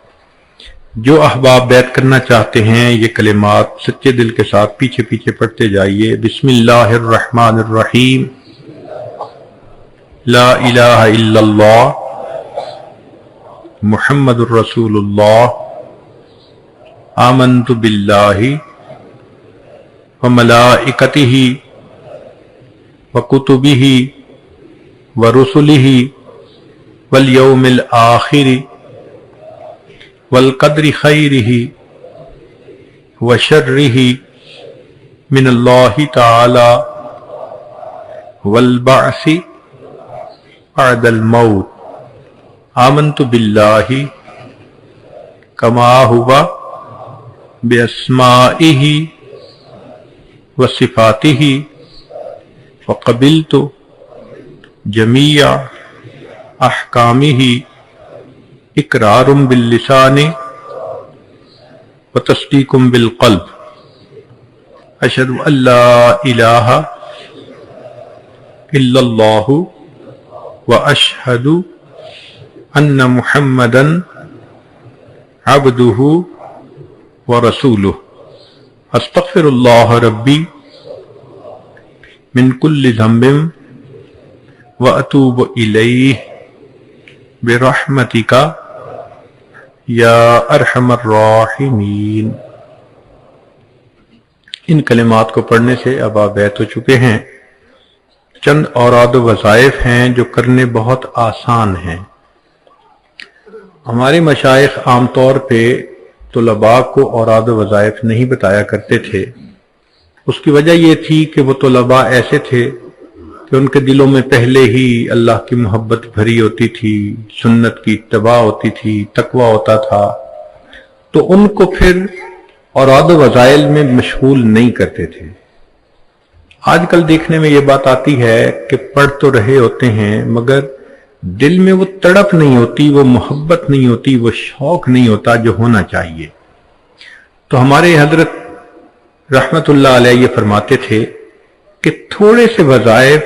جو احباب بیعت کرنا چاہتے ہیں یہ کلمات سچے دل کے ساتھ پیچھے پیچھے پڑھتے جائیے۔ بسم اللہ الرحمن الرحیم، لا الہ الا اللہ محمد الرسول اللہ، آمنت باللہ وملائکتہ وکتبہ ورسلہ والیوم الآخر والقدر خیرہ وشرہ من اللہ تعالی والبعث بعد الموت۔ آمنت باللہ کما ہوا باسمائہ وصفاتہ وقبلت جمیع احکامہ اقرار باللسان وتصدیق بالقلب۔ اشہد ان لا الہ الا اللہ واشہد ان محمدا عبدہ ورسولہ۔ استغفر اللہ ربی من کل ذنب واتوب الیہ برحمتک یا ارحم الراحمین۔ ان کلمات کو پڑھنے سے اب آپ بیعت ہو چکے ہیں۔ چند اوراد و وظائف ہیں جو کرنے بہت آسان ہیں۔ ہمارے مشائخ عام طور پہ طلباء کو اوراد و وظائف نہیں بتایا کرتے تھے۔ اس کی وجہ یہ تھی کہ وہ طلباء ایسے تھے کہ ان کے دلوں میں پہلے ہی اللہ کی محبت بھری ہوتی تھی، سنت کی اتباع ہوتی تھی، تقوی ہوتا تھا، تو ان کو پھر اوراد و وظائف میں مشغول نہیں کرتے تھے۔ آج کل دیکھنے میں یہ بات آتی ہے کہ پڑھ تو رہے ہوتے ہیں مگر دل میں وہ تڑپ نہیں ہوتی، وہ محبت نہیں ہوتی، وہ شوق نہیں ہوتا جو ہونا چاہیے۔ تو ہمارے حضرت رحمت اللہ علیہ یہ فرماتے تھے کہ تھوڑے سے وظائف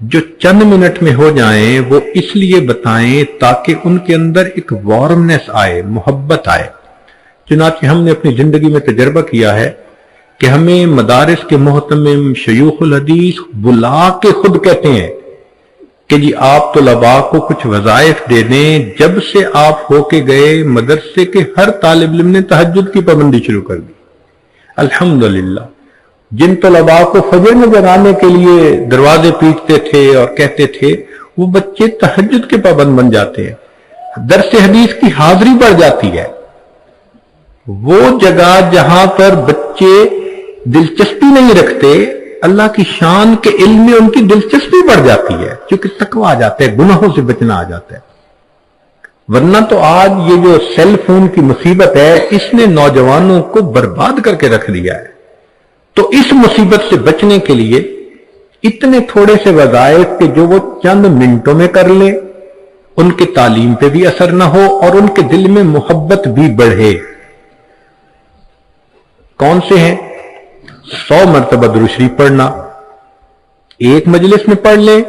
جو چند منٹ میں ہو جائیں وہ اس لیے بتائیں تاکہ ان کے اندر ایک وارمنس آئے، محبت آئے۔ چنانچہ ہم نے اپنی زندگی میں تجربہ کیا ہے کہ ہمیں مدارس کے محتمم شیوخ الحدیث بلا کے خود کہتے ہیں کہ جی آپ طلباء کو کچھ وظائف دے دیں۔ جب سے آپ ہو کے گئے مدرسے کے ہر طالب علم نے تہجد کی پابندی شروع کر دی۔ الحمدللہ جن طلباء کو فجر میں جگانے کے لیے دروازے پیٹتے تھے اور کہتے تھے وہ بچے تہجد کے پابند بن جاتے ہیں، درس حدیث کی حاضری بڑھ جاتی ہے۔ وہ جگہ جہاں پر بچے دلچسپی نہیں رکھتے، اللہ کی شان کے علم میں ان کی دلچسپی بڑھ جاتی ہے کیونکہ تقوی آ جاتا ہے، گناہوں سے بچنا آ جاتا ہے۔ ورنہ تو آج یہ جو سیل فون کی مصیبت ہے اس نے نوجوانوں کو برباد کر کے رکھ دیا ہے۔ تو اس مصیبت سے بچنے کے لیے اتنے تھوڑے سے وظائف کہ جو وہ چند منٹوں میں کر لیں، ان کی تعلیم پہ بھی اثر نہ ہو اور ان کے دل میں محبت بھی بڑھے۔ کون سے ہیں؟ 100 مرتبہ درود شریف پڑھنا، ایک مجلس میں پڑھ لیں،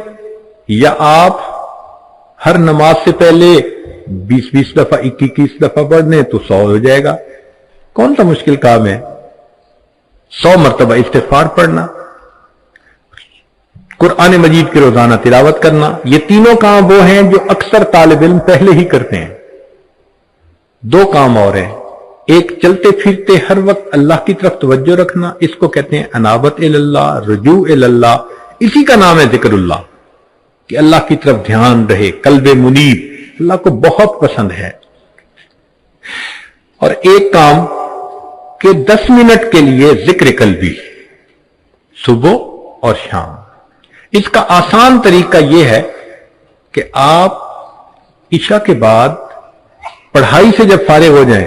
یا آپ ہر نماز سے پہلے 20 دفعہ 21 دفعہ پڑھ لیں تو 100 ہو جائے گا۔ کون سا مشکل کام ہے؟ 100 مرتبہ استغفار پڑھنا، قرآن مجید کی روزانہ تلاوت کرنا، یہ تینوں کام وہ ہیں جو اکثر طالب علم پہلے ہی کرتے ہیں۔ 2 کام اور ہیں، ایک چلتے پھرتے ہر وقت اللہ کی طرف توجہ رکھنا، اس کو کہتے ہیں انابت اللہ، رجوع اللہ، اسی کا نام ہے ذکر اللہ، کہ اللہ کی طرف دھیان رہے، قلب منیب، اللہ کو بہت پسند ہے۔ اور ایک کام کہ 10 منٹ کے لیے ذکر قلبی، صبح اور شام۔ اس کا آسان طریقہ یہ ہے کہ آپ عشاء کے بعد پڑھائی سے جب فارغ ہو جائیں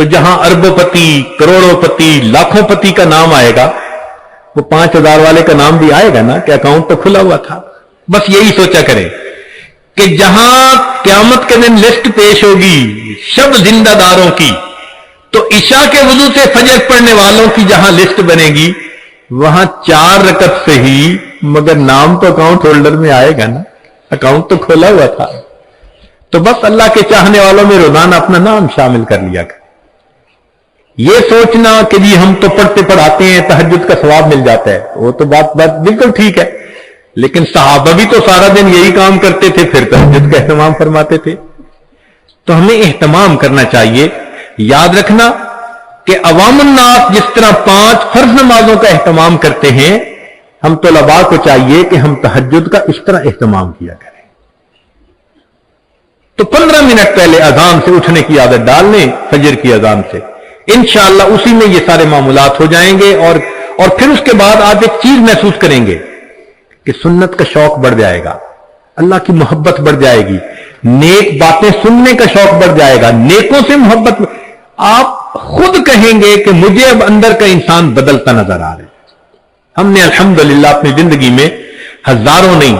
تو جہاں اربوں پتی، کروڑوں پتی، لاکھوں پتی کا نام آئے گا، وہ 5,000 والے کا نام بھی آئے گا نا کہ اکاؤنٹ تو کھلا ہوا تھا. بس یہی سوچا کریں کہ جہاں قیامت کے دن لسٹ پیش ہوگی شب زندہ داروں کی، تو عشاء کے وضو سے فجر پڑھنے والوں کی جہاں لسٹ بنے گی، وہاں 4 رکعت سے ہی، مگر نام تو اکاؤنٹ ہولڈر میں آئے گا نا، اکاؤنٹ تو کھولا ہوا تھا. تو بس اللہ کے چاہنے والوں میں روزانہ اپنا نام شامل کر لیا کر. یہ سوچنا کہ جی ہم تو پڑھتے پڑھاتے ہیں، تہجد کا ثواب مل جاتا ہے، وہ تو بات بالکل ٹھیک ہے، لیکن صحابہ بھی تو سارا دن یہی کام کرتے تھے، پھر تہجد کا اہتمام فرماتے تھے. تو ہمیں اہتمام کرنا چاہیے. یاد رکھنا کہ عوام الناس جس طرح 5 فرض نمازوں کا اہتمام کرتے ہیں، ہم طلباء کو چاہیے کہ ہم تہجد کا اس طرح اہتمام کیا کریں. تو 15 منٹ پہلے اذان سے اٹھنے کی عادت ڈال لیں، فجر کی اذان سے، انشاءاللہ اسی میں یہ سارے معاملات ہو جائیں گے. اور پھر اس کے بعد آپ ایک چیز محسوس کریں گے کہ سنت کا شوق بڑھ جائے گا، اللہ کی محبت بڑھ جائے گی، نیک باتیں سننے کا شوق بڑھ جائے گا، نیکوں سے محبت. آپ خود کہیں گے کہ مجھے اب اندر کا انسان بدلتا نظر آ رہا ہے. ہم نے الحمدللہ اپنی زندگی میں ہزاروں نہیں،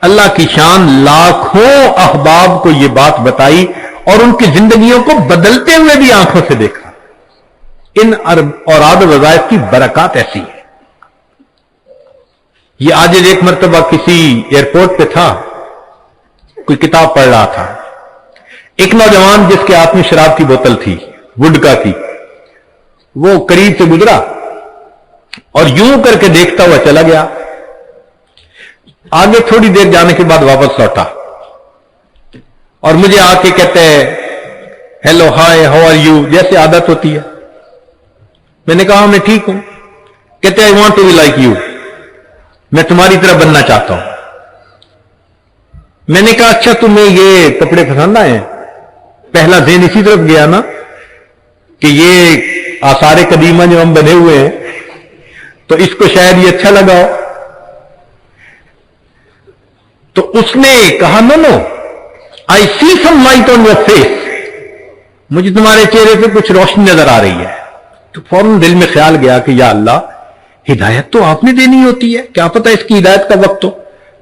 اللہ کی شان لاکھوں احباب کو یہ بات بتائی اور ان کی زندگیوں کو بدلتے ہوئے بھی آنکھوں سے دیکھا. ان اوراد و وظائف کی برکات ایسی ہے. یہ آج ایک مرتبہ کسی ایئرپورٹ پہ تھا، کوئی کتاب پڑھ رہا تھا. ایک نوجوان جس کے ہاتھ میں شراب کی بوتل تھی، وڈکا کی، وہ قریب سے گزرا اور یوں کر کے دیکھتا ہوا چلا گیا. آگے تھوڑی دیر جانے کے بعد واپس لوٹا اور مجھے آ کے کہتے ہیں hello hi how are you, جیسے عادت ہوتی ہے. میں نے کہا میں ٹھیک ہوں. کہتے I want to be like you, میں تمہاری طرح بننا چاہتا ہوں. میں نے کہا اچھا تمہیں یہ کپڑے پسند آئے ہیں؟ پہلا ذہن اسی طرف گیا نا کہ یہ آثار قدیمہ جو ہم بنے ہوئے ہیں تو اس کو شاید یہ اچھا لگا ہو. تو اس نے کہا no I see some light on your face, مجھے تمہارے چہرے پہ کچھ روشنی نظر آ رہی ہے. تو فوراً دل میں خیال گیا کہ یا اللہ، ہدایت تو آپ نے دینی ہوتی ہے، کیا پتہ اس کی ہدایت کا وقت ہو.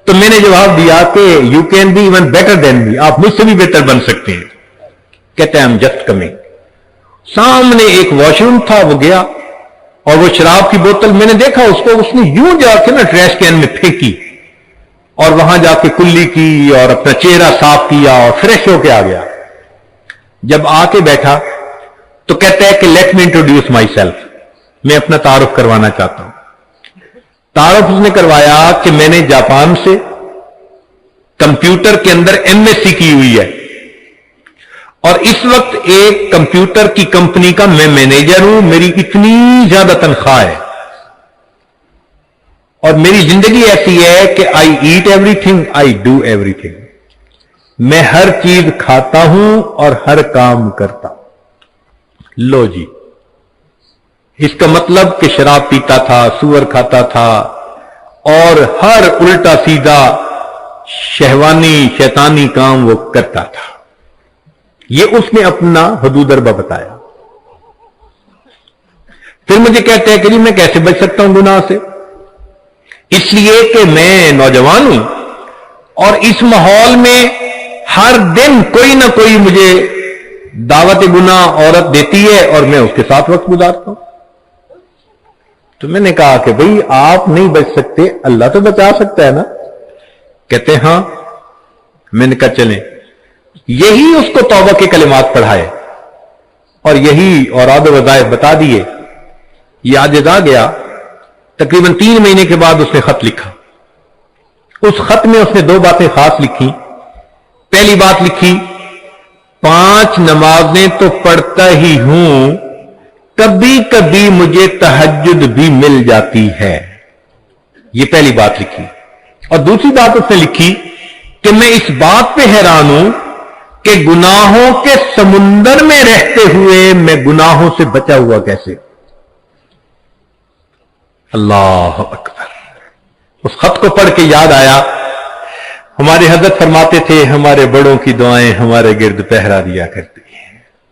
تو میں نے جواب دیا کہ you can be even better than me, آپ مجھ سے بھی بہتر بن سکتے ہیں. کہتے ہیں آئی ایم جسٹ کمنگ. سامنے ایک واش روم تھا، وہ گیا اور وہ شراب کی بوتل میں نے دیکھا اس کو، اس نے یوں جا کے نا ٹریش کین میں پھینکی اور وہاں جا کے کلی کی اور اپنا چہرہ صاف کیا اور فریش ہو کے آ گیا. جب آ کے بیٹھا تو کہتا ہے کہ let me introduce my self, میں اپنا تعارف کروانا چاہتا ہوں. تعارف اس نے کروایا کہ میں نے جاپان سے کمپیوٹر کے اندر ایم ایس سی کی ہوئی ہے اور اس وقت ایک کمپیوٹر کی کمپنی کا میں مینیجر ہوں، میری اتنی زیادہ تنخواہ ہے اور میری زندگی ایسی ہے کہ I eat everything, I do everything. میں ہر چیز کھاتا ہوں اور ہر کام کرتا ہوں. لو جی، اس کا مطلب کہ شراب پیتا تھا، سور کھاتا تھا اور ہر الٹا سیدھا شہوانی شیطانی کام وہ کرتا تھا. یہ اس نے اپنا حدود اربع بتایا. پھر مجھے کہتے ہیں کہ جی میں کیسے بچ سکتا ہوں گناہ سے؟ اس لیے کہ میں نوجوان ہوں اور اس ماحول میں ہر دن کوئی نہ کوئی مجھے دعوت گناہ عورت دیتی ہے اور میں اس کے ساتھ وقت گزارتا ہوں. تو میں نے کہا کہ بھئی آپ نہیں بچ سکتے، اللہ تو بچا سکتا ہے نا. کہتے ہاں. میں نے کہا چلیں. یہی اس کو توبہ کے کلمات پڑھائے اور یہی اوراد و وظائف بتا دیے. یہ عاجز آ گیا. تقریباً 3 مہینے کے بعد اس نے خط لکھا. اس خط میں اس نے 2 باتیں خاص لکھی. پہلی بات لکھی 5 نمازیں تو پڑھتا ہی ہوں، کبھی کبھی مجھے تہجد بھی مل جاتی ہے. یہ پہلی بات لکھی. اور دوسری بات اس نے لکھی کہ میں اس بات پہ حیران ہوں کہ گناہوں کے سمندر میں رہتے ہوئے میں گناہوں سے بچا ہوا کیسے. اللہ اکبر. اس خط کو پڑھ کے یاد آیا ہمارے حضرت فرماتے تھے ہمارے بڑوں کی دعائیں ہمارے گرد پہرا دیا کرتی ہیں.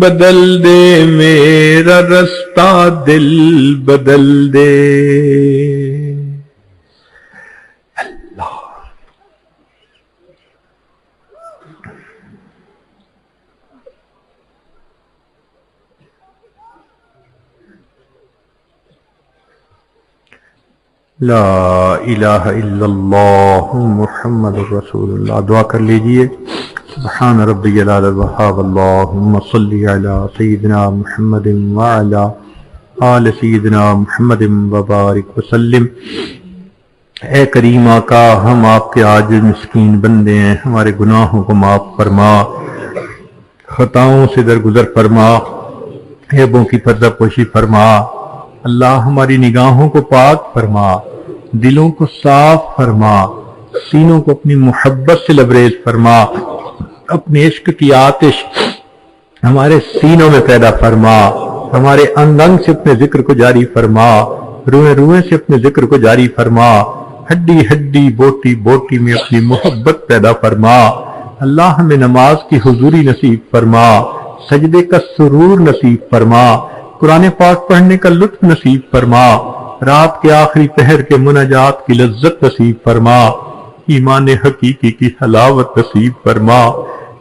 بدل دے میرا رستہ دل بدل دے اللہ لا الہ الا اللہ محمد رسول اللہ. دعا کر لیجئے. سبحان ربی العلی الوہاب اللہم صلی علی سیدنا محمد وعلی آل سیدنا محمد وبارک وسلم. اے کریم آقا، ہم آپ کے عاجز مسکین بندے ہیں، ہمارے گناہوں کو معاف فرما، خطاؤں سے درگزر فرما، عیبوں کی پردہ پوشی فرما. اللہ ہماری نگاہوں کو پاک فرما، دلوں کو صاف فرما، سینوں کو اپنی محبت سے لبریز فرما، اپنے عشق کی آتش ہمارے سینوں میں پیدا فرما، ہمارے انگ انگ سے اپنے ذکر کو جاری فرما، روئے روئے سے اپنے ذکر کو جاری فرما، ہڈی ہڈی بوٹی بوٹی میں اپنی محبت پیدا فرما. اللہ ہمیں نماز کی حضوری نصیب فرما، سجدے کا سرور نصیب فرما، قرآن پاک پڑھنے کا لطف نصیب فرما، رات کے آخری پہر کے مناجات کی لذت نصیب فرما، ایمان حقیقی کی حلاوت نصیب فرما.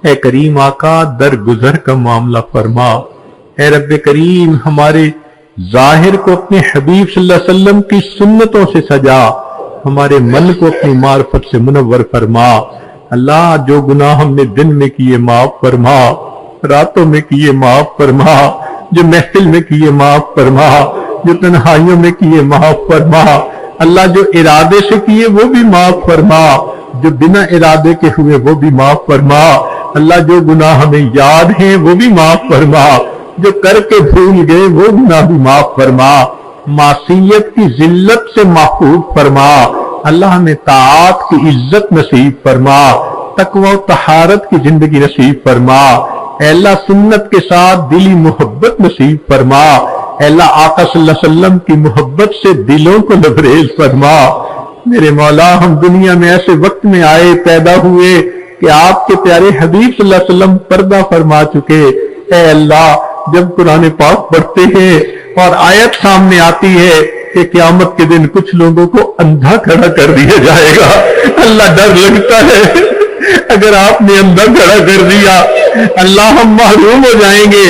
اے کریم آقا، درگزر کا معاملہ فرما. اے رب کریم، ہمارے ظاہر کو اپنے حبیب صلی اللہ علیہ وسلم کی سنتوں سے سجا، ہمارے من کو اپنی معرفت سے منور فرما. اللہ جو گناہ ہم نے دن میں کیے معاف فرما، راتوں میں کیے معاف فرما، جو محفل میں کیے معاف فرما، جو تنہائیوں میں کیے معاف فرما. اللہ جو ارادے سے کیے وہ بھی معاف فرما، جو بنا ارادے کے ہوئے وہ بھی معاف فرما. اللہ جو گناہ ہمیں یاد ہیں وہ بھی معاف فرما، جو کر کے بھول گئے وہ گناہ بھی معاف فرما. معصیت کی ذلت سے محفوظ فرما. اللہ ہمیں طاعت کی عزت نصیب فرما، تقوی و طہارت کی زندگی نصیب فرما. اے اللہ سنت کے ساتھ دلی محبت نصیب فرما. اے اللہ آقا صلی اللہ علیہ وسلم کی محبت سے دلوں کو لبریز فرما. میرے مولا، ہم دنیا میں ایسے وقت میں آئے، پیدا ہوئے کہ آپ کے پیارے حبیب صلی اللہ علیہ وسلم پردہ فرما چکے. اے اللہ، جب قرآن پاک پڑھتے ہیں اور آیت سامنے آتی ہے کہ قیامت کے دن کچھ لوگوں کو اندھا کھڑا کر دیا جائے گا، اللہ ڈر لگتا ہے. اگر آپ نے اندھا کھڑا کر دیا، اللہ ہم محروم ہو جائیں گے.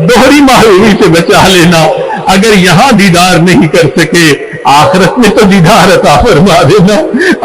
دوہری محرومی سے بچا لینا. اگر یہاں دیدار نہیں کر سکے، آخرت میں تو دیدار عطا فرما دینا.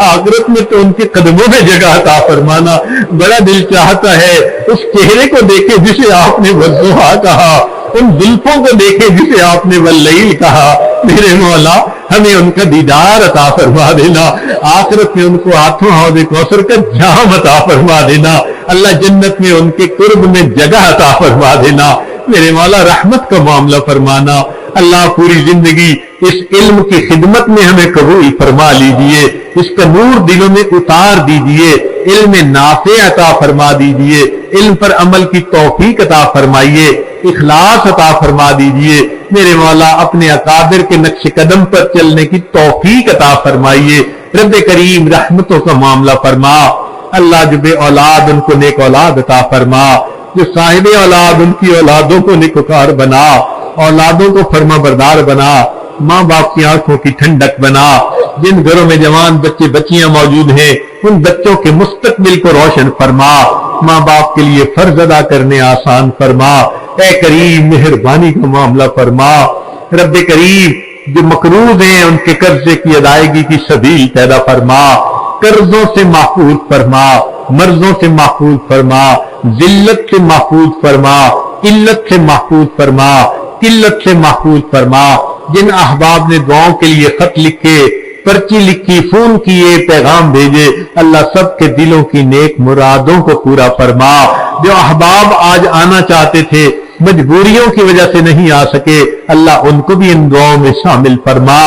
آخرت میں تو ان کے قدموں میں جگہ عطا فرمانا. بڑا دل چاہتا ہے اس چہرے کو دیکھے جسے آپ نے والضحیٰ کہا، ان زلفوں کو دیکھے جسے آپ نے واللیل کہا. میرے مولا، ہمیں ان کا دیدار عطا فرما دینا. آخرت میں ان کو ہاتھوں حوض کوثر کا جام عطا فرما دینا. اللہ جنت میں ان کے قرب میں جگہ عطا فرما دینا. میرے مولا، رحمت کا معاملہ فرمانا. اللہ پوری زندگی اس علم کی خدمت میں ہمیں قبول فرما لیجئے، اس کا نور دلوں میں اتار دیجئے، علم نافع عطا فرما دیجئے، علم پر عمل کی توفیق عطا فرمائیے، اخلاص عطا فرما دیجئے. میرے مولا، اپنے اکابر کے نقش قدم پر چلنے کی توفیق عطا فرمائیے. رب کریم، رحمتوں کا معاملہ فرما. اللہ جو بے اولاد ان کو نیک اولاد عطا فرما، جو صاحب اولاد ان کی اولادوں کو نیکوکار بنا، اولادوں کو فرما بردار بنا، ماں باپ کی آنکھوں کی ٹھنڈک بنا. جن گھروں میں جوان بچے بچیاں موجود ہیں، ان بچوں کے مستقبل کو روشن فرما. ماں باپ کے لیے فرض ادا کرنے آسان فرما. اے کریم، مہربانی کا معاملہ فرما. رب کریم، جو مقروض ہیں ان کے قرضے کی ادائیگی کی سبیل پیدا فرما. قرضوں سے محفوظ فرما، مرضوں سے محفوظ فرما، ذلت سے محفوظ فرما، قلت سے محفوظ فرما، قلت سے محفوظ فرما. جن احباب نے دعاؤں کے لیے خط لکھے، پرچی لکھی، فون کیے، پیغام بھیجے، اللہ سب کے دلوں کی نیک مرادوں کو پورا فرما. جو احباب آج آنا چاہتے تھے، مجبوریوں کی وجہ سے نہیں آ سکے، اللہ ان کو بھی ان دعاؤں میں شامل فرما.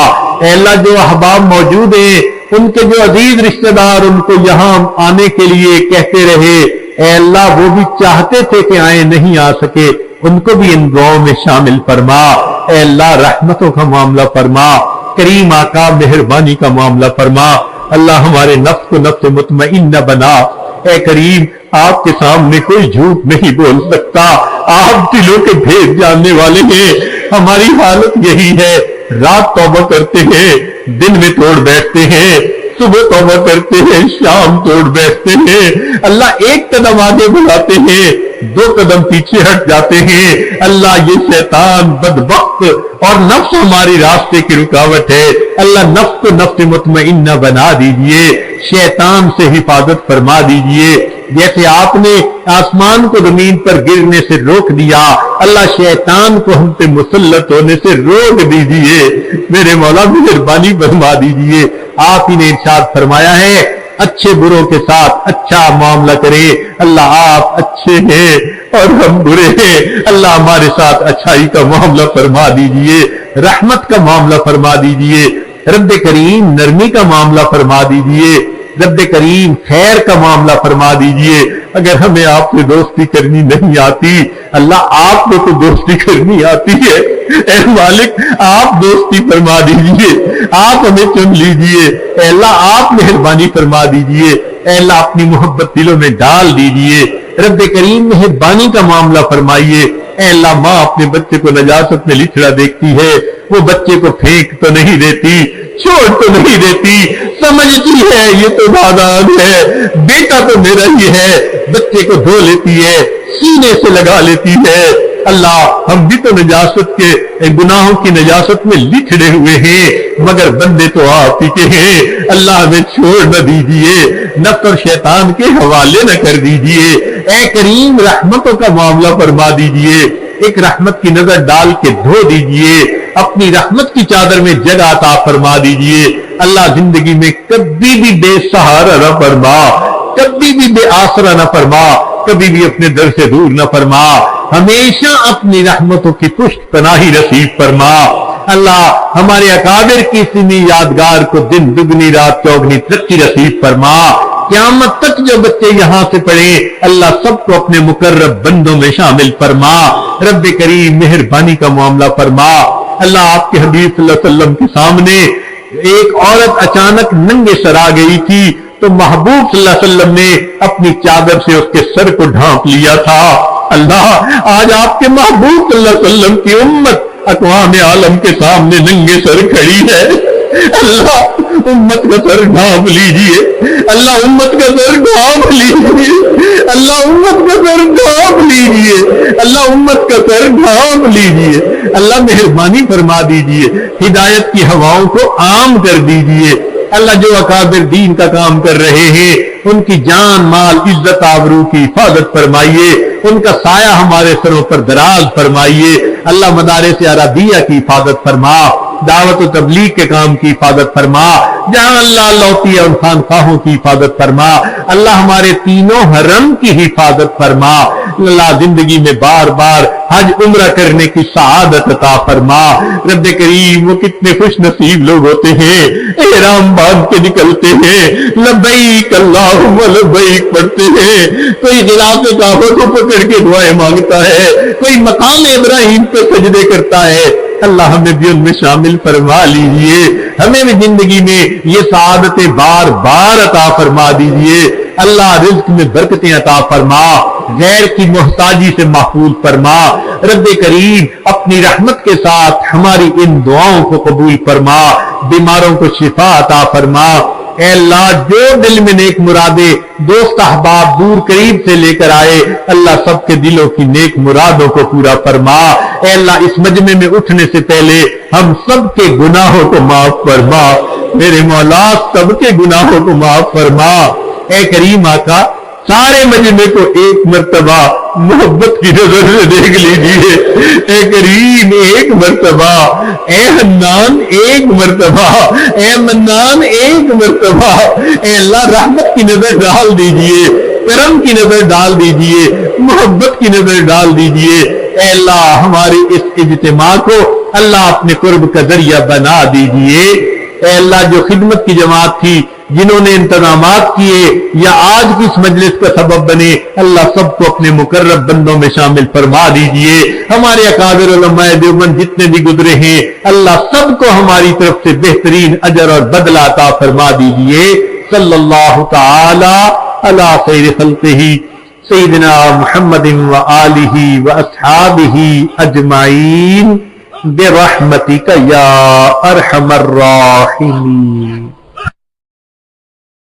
اے اللہ، جو احباب موجود ہیں، ان کے جو عزیز رشتہ دار ان کو یہاں آنے کے لیے کہتے رہے، اے اللہ وہ بھی چاہتے تھے کہ آئیں، نہیں آ سکے، ان کو بھی ان دعاؤں میں شامل فرما. اے اللہ، رحمتوں کا معاملہ فرما. کریم آقا، مہربانی کا معاملہ فرما. اللہ ہمارے نفس کو نفس مطمئنہ بنا. اے کریم، آپ کے سامنے کوئی جھوٹ نہیں بول سکتا. آپ دلوں کے بھید جاننے والے ہیں. ہماری حالت یہی ہے، رات توبہ کرتے ہیں، دن میں توڑ بیٹھتے ہیں، صبح توبہ کرتے ہیں، شام توڑ بیٹھتے ہیں. اللہ ایک قدم آگے بڑھاتے ہیں، 2 قدم پیچھے ہٹ جاتے ہیں. اللہ یہ شیطان بدبخت اور نفس ہماری راستے کی رکاوٹ ہے. اللہ نفس کو نفس مطمئنہ بنا دیجئے، شیطان سے حفاظت فرما دیجئے. جیسے آپ نے آسمان کو زمین پر گرنے سے روک دیا، اللہ شیطان کو ہم پہ مسلط ہونے سے روک دیجئے. میرے مولا مہربانی فرما دیجئے. آپ ہی نے ارشاد فرمایا ہے اچھے بروں کے ساتھ اچھا معاملہ کرے. اللہ آپ اچھے ہیں اور ہم برے ہیں. اللہ ہمارے ساتھ اچھائی کا معاملہ فرما دیجئے، رحمت کا معاملہ فرما دیجئے. رب کریم نرمی کا معاملہ فرما دیجئے. رب کریم خیر کا معاملہ فرما دیجئے. اگر ہمیں آپ سے دوستی کرنی نہیں آتی، اللہ آپ کو تو دوستی کرنی آتی ہے. اے مالک آپ دوستی فرما دیجئے، آپ ہمیں چن لیجئے. اے اللہ آپ مہربانی فرما دیجئے. اے اللہ اپنی محبت دلوں میں ڈال دیجئے. رب کریم مہربانی کا معاملہ فرمائیے. اے اللہ ماں اپنے بچے کو نجاست میں لچڑا دیکھتی ہے، وہ بچے کو پھینک تو نہیں دیتی، چھوڑ تو نہیں دیتی، سمجھتی ہے یہ تو نادان ہے، بیٹا تو میرا ہی ہے. بچے کو دھو لیتی ہے، سینے سے لگا لیتی ہے. اللہ ہم بھی تو نجاست کے گناہوں کی نجاست میں لچھڑے ہوئے ہیں، مگر بندے تو آپ ہی کے ہیں. اللہ ہمیں چھوڑ نہ دیجئے، نفس اور شیطان کے حوالے نہ کر دیجئے. اے کریم رحمتوں کا معاملہ فرما دیجئے. ایک رحمت کی نظر ڈال کے دھو دیجئے، اپنی رحمت کی چادر میں جگہ عطا فرما دیجئے. اللہ زندگی میں کبھی بھی بے سہارا نہ فرما، کبھی بھی بے آسرا نہ فرما، کبھی بھی اپنے در سے دور نہ فرما. ہمیشہ اپنی رحمتوں کی پشت پناہی نصیب فرما. اللہ ہمارے اکابر کی سنی یادگار کو دن دگنی رات چوگنی ترقی نصیب فرما. قیامت تک جو بچے یہاں سے پڑھیں اللہ سب کو اپنے مقرب بندوں میں شامل فرما. رب کریم مہربانی کا معاملہ فرما. اللہ آپ کے حبیب صلی اللہ علیہ وسلم کے سامنے ایک عورت اچانک ننگے سر آ گئی تھی تو محبوب صلی اللہ علیہ وسلم نے اپنی چادر سے اس کے سر کو ڈھانپ لیا تھا. اللہ آج آپ کے محبوب صلی اللہ علیہ وسلم کی امت اقوام عالم کے سامنے ننگے سر کھڑی ہے. اللہ امت کا سر ڈھانپ لیجئے، اللہ امت کا سر ڈھانپ لیجئے، اللہ امت کا سر ڈھانپ لیجئے، اللہ امت کا سر ڈھانپ لیجئے. اللہ مہربانی فرما دیجئے، ہدایت کی ہواؤں کو عام کر دیجئے. اللہ جو اکابر دین کا کام کر رہے ہیں ان کی جان مال عزت آبرو کی حفاظت فرمائیے، ان کا سایہ ہمارے سروں پر دراز فرمائیے. اللہ مدارس عربیہ کی حفاظت فرما، دعوت و تبلیغ کے کام کی حفاظت فرما. جہاں اللہ لوٹی اور خانقاہوں کی حفاظت فرما. اللہ ہمارے تینوں حرم کی حفاظت فرما. اللہ زندگی میں بار بار حج عمرہ کرنے کی سعادت عطا فرما. رب کریم وہ کتنے خوش نصیب لوگ ہوتے ہیں، احرام باندھ کے نکلتے ہیں، لبیک اللہم لبیک پڑھتے ہیں. کوئی غلاف کعبہ کو پکڑ کے دعائیں مانگتا ہے، کوئی مقام ابراہیم پہ سجدے کرتا ہے. اللہ ہمیں بھی ان میں شامل فرما لیجئے. ہمیں بھی زندگی میں یہ سعادتیں بار بار عطا فرما دیجئے. اللہ رزق میں برکتیں عطا فرما، غیر کی محتاجی سے محفوظ فرما. رب کریم اپنی رحمت کے ساتھ ہماری ان دعاؤں کو قبول فرما، بیماروں کو شفا عطا فرما. اے اللہ جو دل میں نیک مرادیں دوست احباب دور قریب سے لے کر آئے اللہ سب کے دلوں کی نیک مرادوں کو پورا فرما. اے اللہ اس مجمع میں اٹھنے سے پہلے ہم سب کے گناہوں کو معاف فرما. میرے مولا سب کے گناہوں کو معاف فرما. اے کریم آقا سارے مجمع کو ایک مرتبہ محبت کی نظر سے دیکھ لیجئے. اے کریم ایک مرتبہ، اے حنان ایک مرتبہ، اے منان ایک مرتبہ. اے اللہ رحمت کی نظر ڈال دیجئے، کرم کی نظر ڈال دیجئے، محبت کی نظر ڈال دیجئے. اے اللہ ہماری اس اجتماع کو اللہ اپنے قرب کا ذریعہ بنا دیجئے. اے اللہ جو خدمت کی جماعت تھی، جنہوں نے انتظامات کیے یا آج کی اس مجلس کا سبب بنے، اللہ سب کو اپنے مقرب بندوں میں شامل فرما دیجئے. ہمارے اکابر علماء دیوبند جتنے بھی گزرے ہیں اللہ سب کو ہماری طرف سے بہترین اجر اور بدلہ عطا فرما دیجئے. صلی اللہ تعالی علی خیر خلقہ سیدنا محمد و آلہ و اصحابہ اجمعین برحمتک یا ارحم الراحمین.